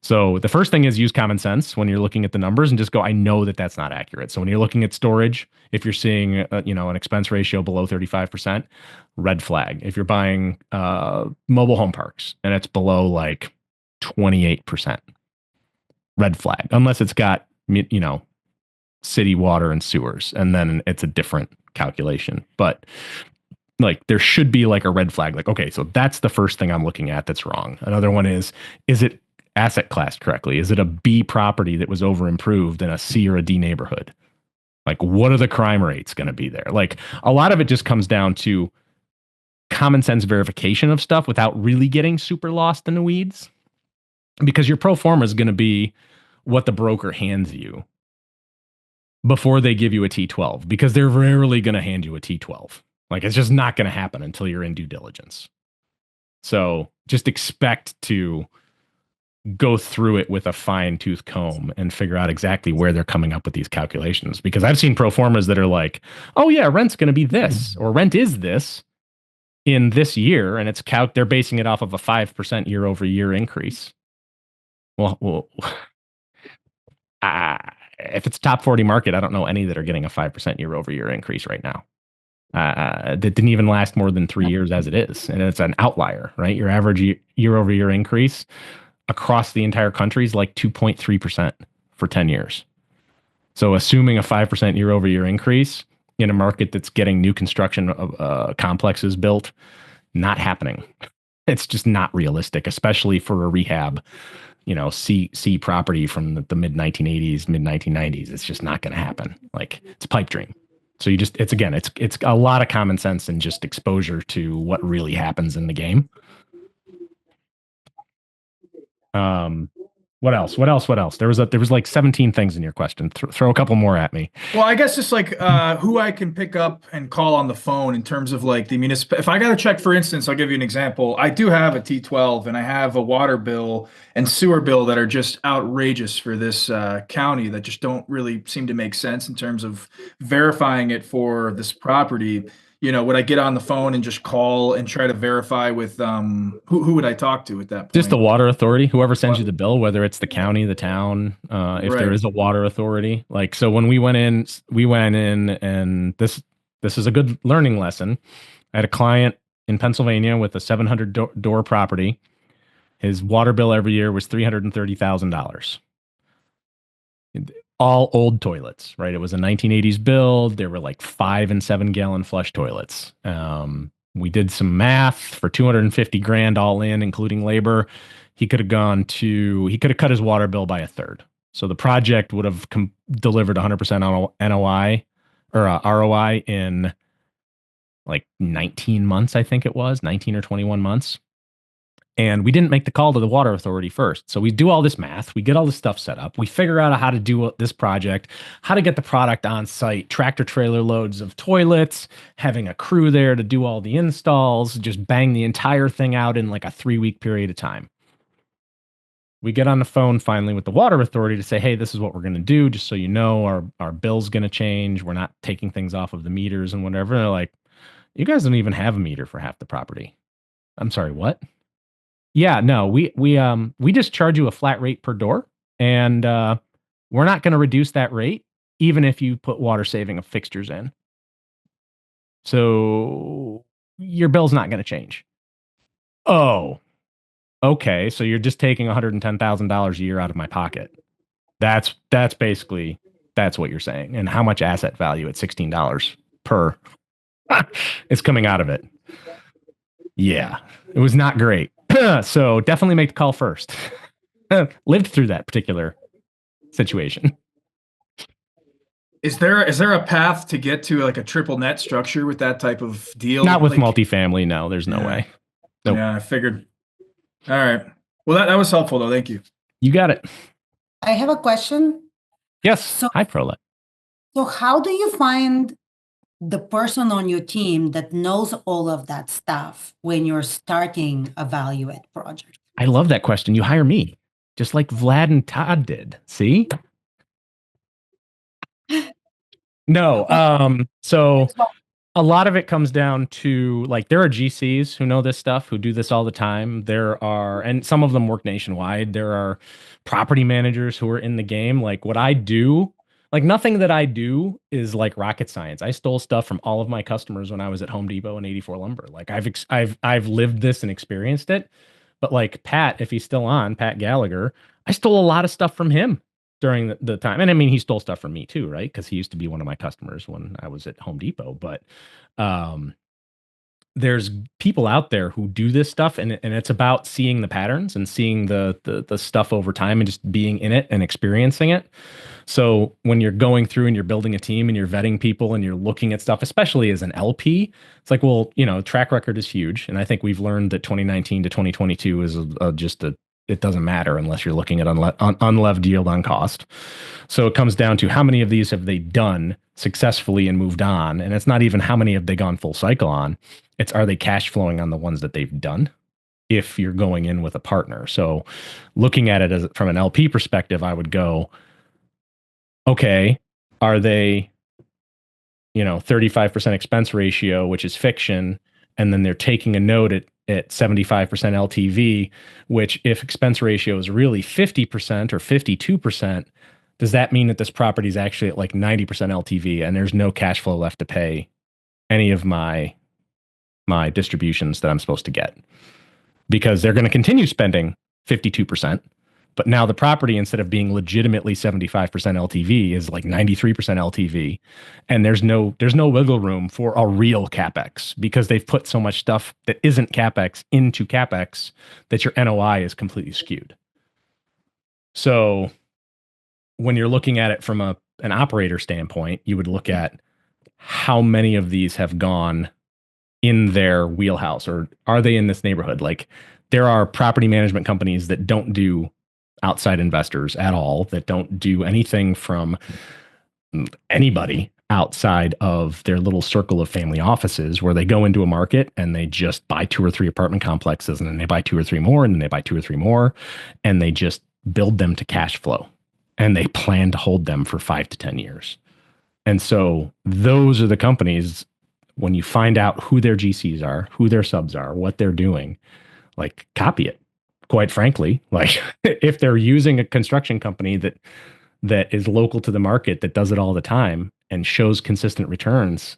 So the first thing is use common sense when you're looking at the numbers and just go, I know that that's not accurate. So when you're looking at storage, if you're seeing an expense ratio below 35%, red flag. If you're buying mobile home parks and it's below like 28%, red flag. Unless it's got city water and sewers, and then it's a different calculation. But like, there should be like a red flag. Like, okay, so that's the first thing I'm looking at that's wrong. Another one is it asset classed correctly? Is it a B property that was over improved in a C or a D neighborhood? Like, what are the crime rates going to be there? Like, a lot of it just comes down to common sense verification of stuff without really getting super lost in the weeds, because your pro forma is going to be what the broker hands you before they give you a T12, because they're rarely going to hand you a T12. Like, it's just not going to happen until you're in due diligence. So just expect to go through it with a fine tooth comb and figure out exactly where they're coming up with these calculations. Because I've seen pro formas that are like, oh yeah, rent's going to be this, or rent is this in this year. And they're basing it off of a 5% year over year increase. Well, if it's top 40 market, I don't know any that are getting a 5% year over year increase right now. That didn't even last more than 3 years as it is. And it's an outlier, right? Your average year over year increase across the entire country is like 2.3% for 10 years. So assuming a 5% year over year increase in a market that's getting new construction of complexes built, not happening. It's just not realistic, especially for a rehab, C property from the mid 1980s, mid 1990s. It's just not going to happen. Like, it's a pipe dream. So it's a lot of common sense and just exposure to what really happens in the game. What else? What else? What else? There was like 17 things in your question. Throw a couple more at me. Well, I guess just like who I can pick up and call on the phone in terms of like the municipal. If I got to check, for instance, I'll give you an example. I do have a T12 and I have a water bill and sewer bill that are just outrageous for this county that just don't really seem to make sense in terms of verifying it for this property. Would I get on the phone and just call and try to verify with who would I talk to at that point? Just the water authority, whoever sends you the bill, whether it's the county, the town, if there Right. is a water authority. Like, so when we went in and this is a good learning lesson. I had a client in Pennsylvania with a 700 door property. His water bill every year was $330,000. All old toilets, right? It was a 1980s build. There were like 5 and 7 gallon flush toilets. We did some math for 250 grand all in, including labor. He could have cut his water bill by a third. So the project would have delivered 100% NOI or ROI in like 19 months, I think it was 19 or 21 months. And we didn't make the call to the water authority first. So we do all this math, we get all this stuff set up, we figure out how to do this project, how to get the product on site, tractor trailer loads of toilets, having a crew there to do all the installs, just bang the entire thing out in like a 3-week period of time. We get on the phone finally with the water authority to say, hey, this is what we're going to do. Just so you know, our bill's going to change. We're not taking things off of the meters and whatever. And they're like, you guys don't even have a meter for half the property. I'm sorry, what? Yeah, no, we just charge you a flat rate per door, and we're not going to reduce that rate even if you put water saving fixtures in. So your bill's not going to change. Oh, okay. So you're just taking $110,000 a year out of my pocket. That's basically what you're saying. And how much asset value at $16 per is coming out of it. Yeah, it was not great. So definitely make the call first. Lived through that particular situation. Is there a path to get to like a triple net structure with that type of deal? Not with like, multifamily. No, there's no way. Nope. Yeah, I figured. All right. Well, that was helpful though. Thank you. You got it. I have a question. Yes. So- Hi, Prolet. So how do you find the person on your team that knows all of that stuff when you're starting a value add project? I love that question. You hire me, just like Vlad and Todd did. See? No. So a lot of it comes down to like there are GCs who know this stuff, who do this all the time. And some of them work nationwide. There are property managers who are in the game. Like what I do, like nothing that I do is like rocket science. I stole stuff from all of my customers when I was at Home Depot and 84 Lumber. Like I've lived this and experienced it. But like Pat, if he's still on, Pat Gallagher, I stole a lot of stuff from him during the time. And I mean, he stole stuff from me too, right? Because he used to be one of my customers when I was at Home Depot. But there's people out there who do this stuff, and it's about seeing the patterns and seeing the stuff over time and just being in it and experiencing it. So when you're going through and you're building a team and you're vetting people and you're looking at stuff, especially as an LP, it's like, well, track record is huge. And I think we've learned that 2019 to 2022 is it doesn't matter unless you're looking at unlevered yield on cost. So it comes down to how many of these have they done successfully and moved on. And it's not even how many have they gone full cycle on. It's are they cash flowing on the ones that they've done if you're going in with a partner. So looking at it from an LP perspective, I would go, okay, are they, 35% expense ratio, which is fiction, and then they're taking a note at 75% LTV, which if expense ratio is really 50% or 52%, does that mean that this property is actually at like 90% LTV and there's no cash flow left to pay any of my distributions that I'm supposed to get? Because they're going to continue spending 52%. But now the property, instead of being legitimately 75% LTV, is like 93% LTV. And there's no wiggle room for a real CapEx because they've put so much stuff that isn't CapEx into CapEx that your NOI is completely skewed. So when you're looking at it from an operator standpoint, you would look at how many of these have gone in their wheelhouse, or are they in this neighborhood? Like there are property management companies that don't do outside investors at all, that don't do anything from anybody outside of their little circle of family offices, where they go into a market and they just buy 2 or 3 apartment complexes, and then they buy 2 or 3 more, and then they buy 2 or 3 more, and they just build them to cash flow, and they plan to hold them for 5 to 10 years. And so those are the companies, when you find out who their GCs are, who their subs are, what they're doing, like, copy it. Quite frankly, like, if they're using a construction company that is local to the market, that does it all the time and shows consistent returns,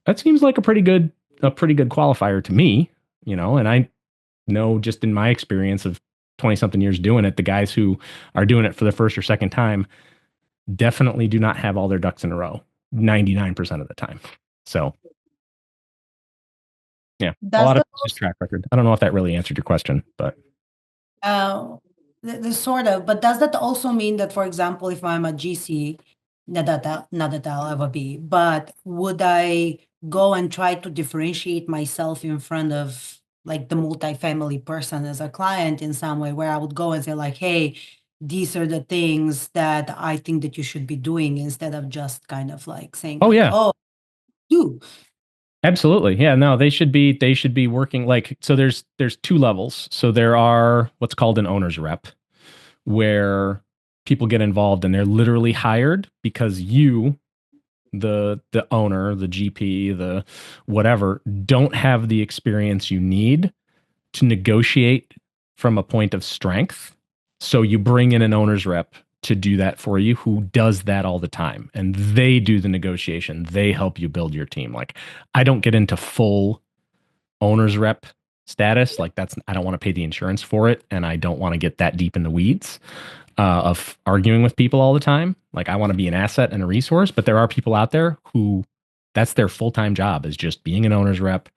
that seems like a pretty good qualifier to me, and I know, just in my experience of 20 something years doing it, the guys who are doing it for the first or second time definitely do not have all their ducks in a row 99% of the time. So yeah, a lot of it's just track record. I don't know if that really answered your question, but sort of. But does that also mean that, for example, if I'm a GC, not that I'll ever be, but would I go and try to differentiate myself in front of like the multifamily person as a client in some way, where I would go and say like, hey, these are the things that I think that you should be doing, instead of just kind of like saying, oh yeah, oh, do. Absolutely. Yeah, no, they should be working, like, so there's 2 levels. So there are what's called an owner's rep, where people get involved and they're literally hired because you, the owner, the GP, the whatever, don't have the experience you need to negotiate from a point of strength. So you bring in an owner's rep to do that for you, who does that all the time, and they do the negotiation. They help you build your team. Like, I don't get into full owner's rep status. Like, I don't want to pay the insurance for it, and I don't want to get that deep in the weeds of arguing with people all the time. Like, I want to be an asset and a resource, but there are people out there who that's their full-time job, is just being an owner's rep,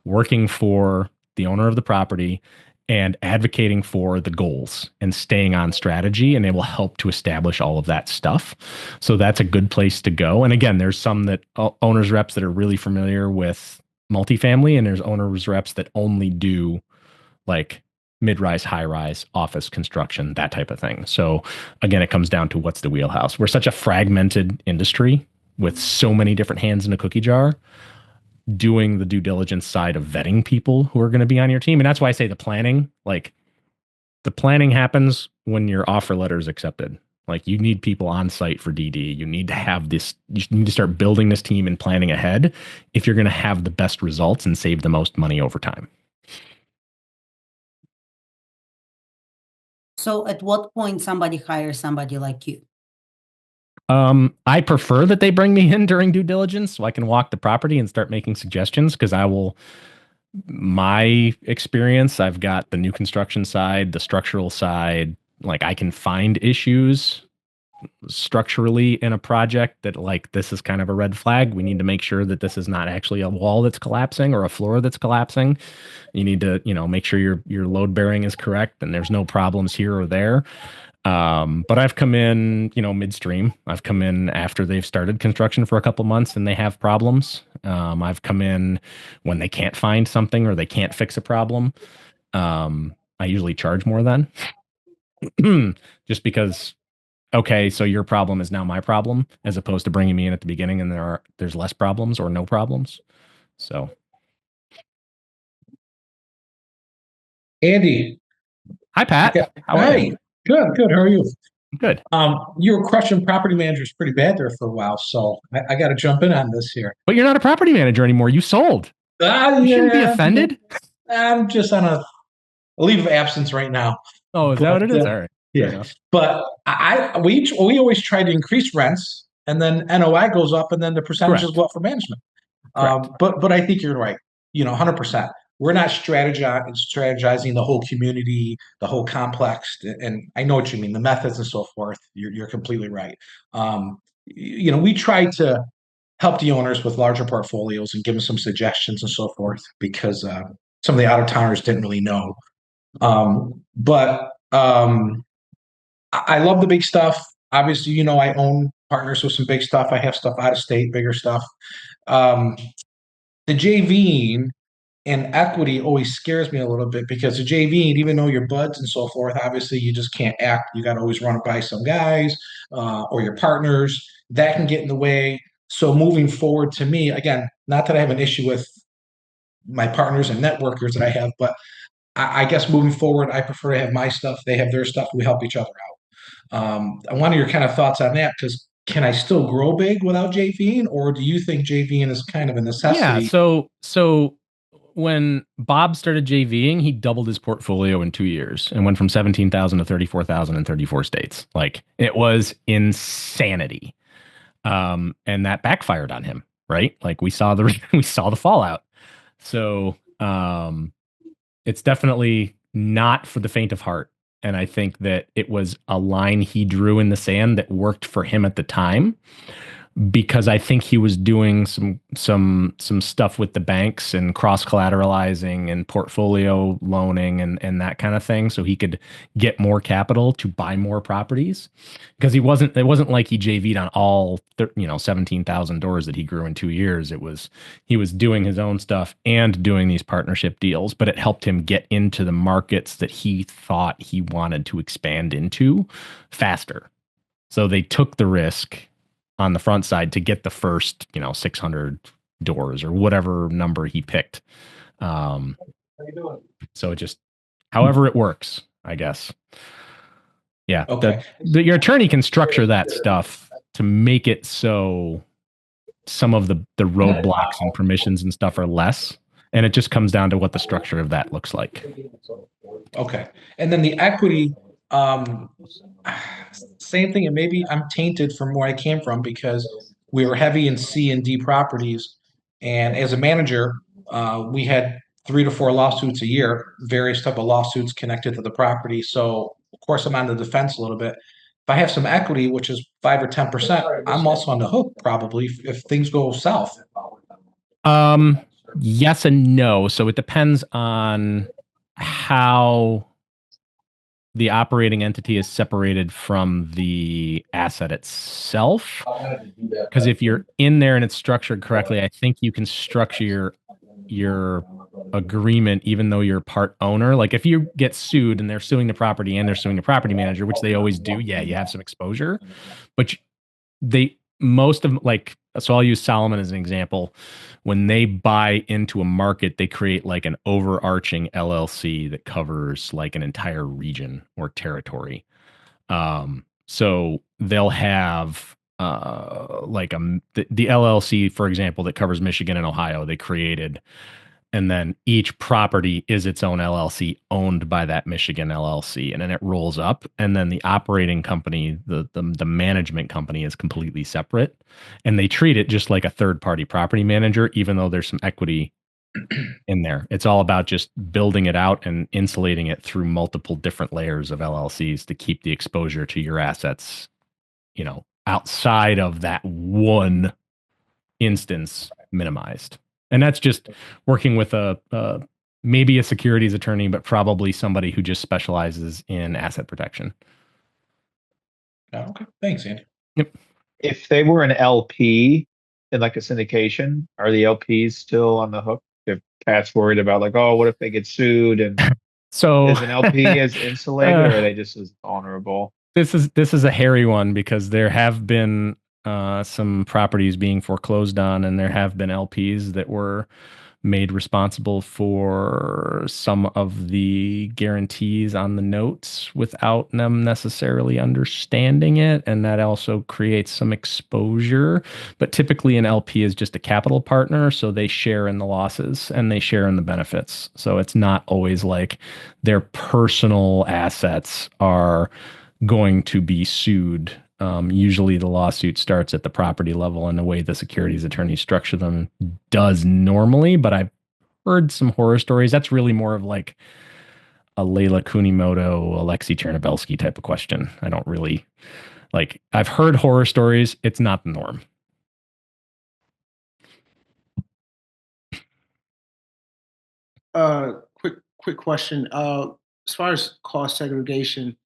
working for the owner of the property and advocating for the goals and staying on strategy, and they will help to establish all of that stuff. So that's a good place to go. And again, there's some that owners reps that are really familiar with multifamily, and there's owners reps that only do like mid-rise, high-rise office construction, that type of thing. So again, it comes down to what's the wheelhouse. We're such a fragmented industry with so many different hands in a cookie jar. Doing the due diligence side of vetting people who are going to be on your team. And that's why I say the planning happens when your offer letter is accepted. Like, you need people on site for DD. You need to have this, you need to start building this team and planning ahead if you're going to have the best results and save the most money over time. So at what point somebody hires somebody like you? I prefer that they bring me in during due diligence so I can walk the property and start making suggestions, because my experience, I've got the new construction side, the structural side. Like, I can find issues structurally in a project that, like, this is kind of a red flag. We need to make sure that this is not actually a wall that's collapsing or a floor that's collapsing. You need to, make sure your load bearing is correct and there's no problems here or there. But I've come in, midstream. I've come in after they've started construction for a couple months and they have problems. I've come in when they can't find something or they can't fix a problem. I usually charge more then, just because, okay, so your problem is now my problem, as opposed to bringing me in at the beginning and there's less problems or no problems. So. Andy. Hi, Pat. How are you? Good. How are you? Good. You were crushing property managers pretty bad there for a while, so I got to jump in on this here. But you're not a property manager anymore. You sold. You shouldn't be offended. I'm just on a leave of absence right now. Oh, is that what it is? All right. Yeah. But we always try to increase rents, and then NOI goes up, and then the percentages go up for management. But I think you're right. 100%. We're not strategizing the whole community, the whole complex, and I know what you mean, the methods and so forth. You're completely right. We try to help the owners with larger portfolios and give them some suggestions and so forth, because some of the out-of-towners didn't really know. But I love the big stuff. Obviously, I own partners with some big stuff. I have stuff out of state, bigger stuff. The JVing And equity always scares me a little bit because the JV, even though you're buds and so forth, obviously you just can't act. You got to always run it by some guys or your partners. That can get in the way. So moving forward, to me, again, not that I have an issue with my partners and networkers that I have, but I guess moving forward, I prefer to have my stuff. They have their stuff. We help each other out. I wanted your kind of thoughts on that because can I still grow big without JVing, or do you think JVing is kind of a necessity? Yeah. So when Bob started JVing, he doubled his portfolio in 2 years and went from 17,000 to 34,000 in 34 states. Like, it was insanity. And that backfired on him, right? Like, we saw the fallout. So it's definitely not for the faint of heart. And I think that it was a line he drew in the sand that worked for him at the time, because I think he was doing some stuff with the banks and cross collateralizing and portfolio loaning and that kind of thing, so he could get more capital to buy more properties. Because it wasn't like he JV'd on all 17,000 doors that he grew in 2 years. He was doing his own stuff and doing these partnership deals, but it helped him get into the markets that he thought he wanted to expand into faster. So they took the risk on the front side to get the first, 600 doors or whatever number he picked. So it just, however it works, I guess. Yeah. Okay. Your attorney can structure that stuff to make it so some of the roadblocks and permissions and stuff are less. And it just comes down to what the structure of that looks like. Okay. And then the equity, same thing. And maybe I'm tainted from where I came from because we were heavy in C and D properties. And as a manager, we had 3 to 4 lawsuits a year, various type of lawsuits connected to the property. So of course I'm on the defense a little bit. If I have some equity, which is 5 or 10%, I'm also on the hook probably if things go south. Yes and no. So it depends on how the operating entity is separated from the asset itself. Because if you're in there and it's structured correctly, I think you can structure your agreement even though you're part owner. Like, if you get sued and they're suing the property and they're suing the property manager, which they always do, yeah, you have some exposure. But so I'll use Solomon as an example. When they buy into a market, they create like an overarching LLC that covers like an entire region or territory. So they'll have the LLC, for example, that covers Michigan and Ohio, they created. And then each property is its own LLC owned by that Michigan LLC. And then it rolls up. And then the operating company, the management company, is completely separate. And they treat it just like a third-party property manager, even though there's some equity in there. It's all about just building it out and insulating it through multiple different layers of LLCs to keep the exposure to your assets, outside of that one instance minimized. And that's just working with maybe a securities attorney, but probably somebody who just specializes in asset protection. Okay. Thanks, Andy. Yep. If they were an LP in like a syndication, are the LPs still on the hook? If Pat's worried about like, oh, what if they get sued? And so is an LP as insulated or are they just as vulnerable? This is a hairy one because there have been some properties being foreclosed on, and there have been LPs that were made responsible for some of the guarantees on the notes without them necessarily understanding it. And that also creates some exposure. But typically an LP is just a capital partner, so they share in the losses and they share in the benefits. So it's not always like their personal assets are going to be sued. Usually the lawsuit starts at the property level, and the way the securities attorneys structure them does normally, but I've heard some horror stories. That's really more of like a Leila Kunimoto, Alexei Chernobylsky type of question. I don't really I've heard horror stories. It's not the norm. Quick question. As far as cost segregation,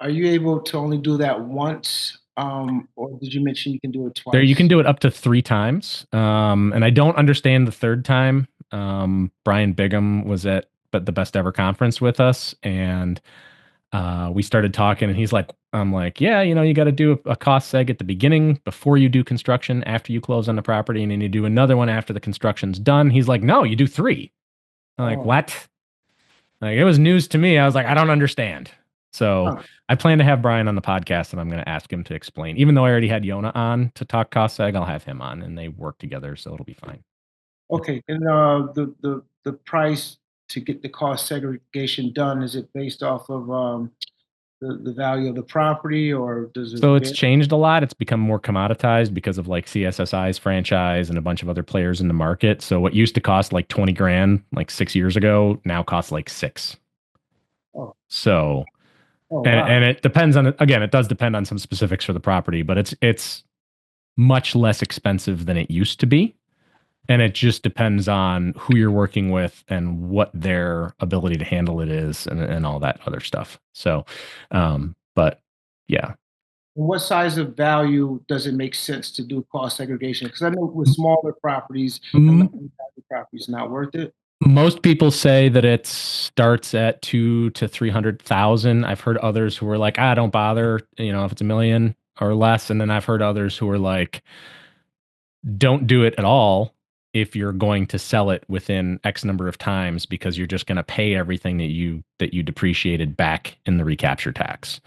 are you able to only do that once? Or did you mention you can do it twice? There, you can do it up to 3 times. And I don't understand the third time. Brian Bigham was at the Best Ever conference with us, and we started talking, and I'm like, yeah, you got to do a cost seg at the beginning before you do construction, after you close on the property, and then you do another one after the construction's done. He's like, no, you do 3. I'm like, what? Like, it was news to me. I was like, I don't understand. So I plan to have Brian on the podcast, and I'm going to ask him to explain. Even though I already had Yona on to talk cost seg, I'll have him on, and they work together, so it'll be fine. Okay, and the price to get the cost segregation done, is it based off of the value of the property, or does it? So it's changed a lot. It's become more commoditized because of like CSSI's franchise and a bunch of other players in the market. So what used to cost like 20 grand like 6 years ago now costs like 6. Oh. So Oh, and it depends on, again, it does depend on some specifics for the property, but it's much less expensive than it used to be. And it just depends on who you're working with and what their ability to handle it is, and all that other stuff. So, but yeah. What size of value does it make sense to do cost segregation? Because I know with smaller properties, properties not worth it. Most people say that it starts at 200,000 to 300,000. I've heard others who are like, don't bother, if it's $1 million or less. And then I've heard others who are like, don't do it at all if you're going to sell it within X number of times, because you're just going to pay everything that you depreciated back in the recapture tax.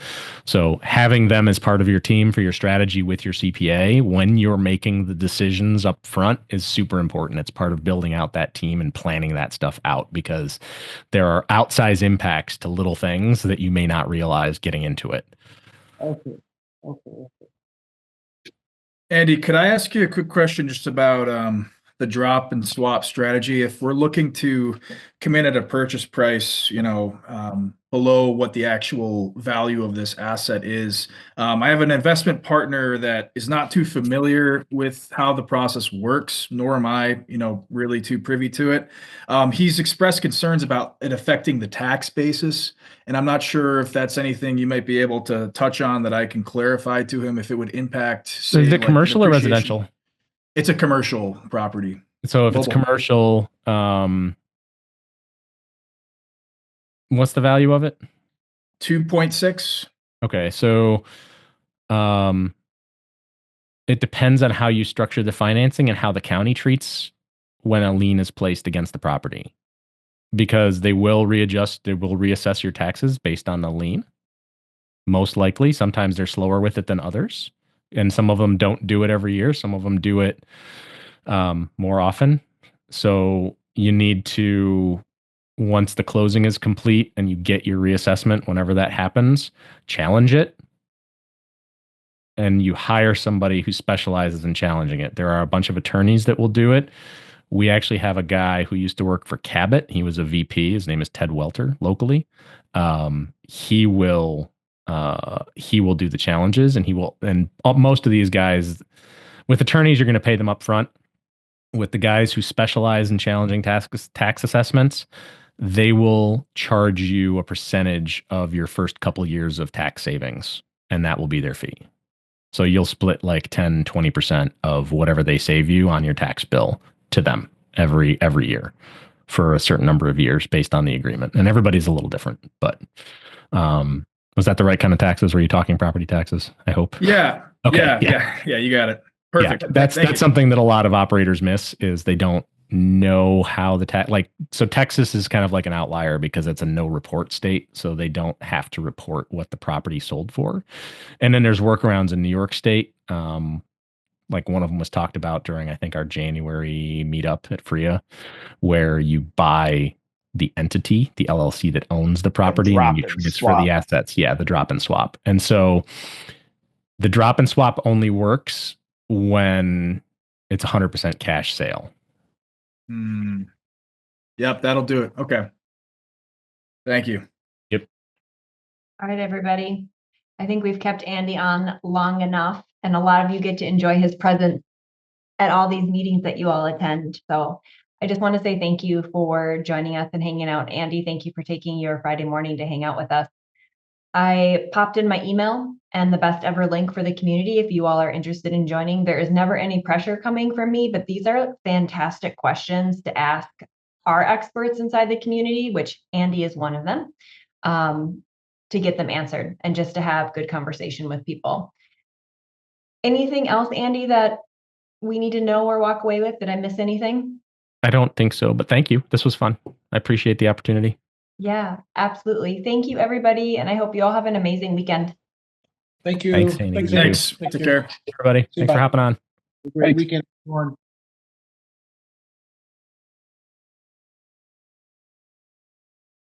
So having them as part of your team for your strategy with your CPA when you're making the decisions up front is super important. It's part of building out that team and planning that stuff out, because there are outsized impacts to little things that you may not realize getting into it. Okay. Andy, could I ask you a quick question just about the drop and swap strategy? If we're looking to come in at a purchase price, below what the actual value of this asset is, I have an investment partner that is not too familiar with how the process works, nor am I, really too privy to it. He's expressed concerns about it affecting the tax basis, and I'm not sure if that's anything you might be able to touch on that I can clarify to him, if it would impact, say, is it like commercial or residential? It's a commercial property. So if it's commercial, what's the value of it? 2.6. Okay, so it depends on how you structure the financing and how the county treats when a lien is placed against the property, because they will reassess your taxes based on the lien. Most likely, sometimes they're slower with it than others, and some of them don't do it every year. Some of them do it more often. So you need to, once the closing is complete and you get your reassessment, whenever that happens, challenge it. And you hire somebody who specializes in challenging it. There are a bunch of attorneys that will do it. We actually have a guy who used to work for Cabot. He was a VP. His name is Ted Welter locally. He will do the challenges, and most of these guys, with attorneys, you're going to pay them up front. With the guys who specialize in challenging tax assessments, they will charge you a percentage of your first couple years of tax savings, and that will be their fee. So you'll split like 10, 20% of whatever they save you on your tax bill to them every year for a certain number of years based on the agreement. And everybody's a little different, but was that the right kind of taxes? Were you talking property taxes? I hope. Yeah. Okay. Yeah. You got it. Perfect. Yeah, that's something that a lot of operators miss, is they don't know how the tax, so Texas is kind of like an outlier because it's a no report state. So they don't have to report what the property sold for. And then there's workarounds in New York State. Like one of them was talked about during, I think, our January meetup at FRIA, where you buy the entity, the LLC that owns the property, and you transfer the assets. Yeah, the drop and swap. And so the drop and swap only works when it's 100% cash sale. Yep, that'll do it. Okay. Thank you. Yep. All right, everybody. I think we've kept Andy on long enough, and a lot of you get to enjoy his presence at all these meetings that you all attend. So I just want to say thank you for joining us and hanging out. Andy, thank you for taking your Friday morning to hang out with us. I popped in my email and the best ever link for the community if you all are interested in joining. There is never any pressure coming from me, but these are fantastic questions to ask are experts inside the community, which Andy is one of them, to get them answered and just to have good conversation with people. Anything else, Andy, that we need to know or walk away with? Did I miss anything? I don't think so, but thank you. This was fun. I appreciate the opportunity. Yeah, absolutely. Thank you, everybody. And I hope you all have an amazing weekend. Thank you. Thanks, Andy. Thanks. Take care. Everybody, thanks for hopping on. Great weekend, everyone.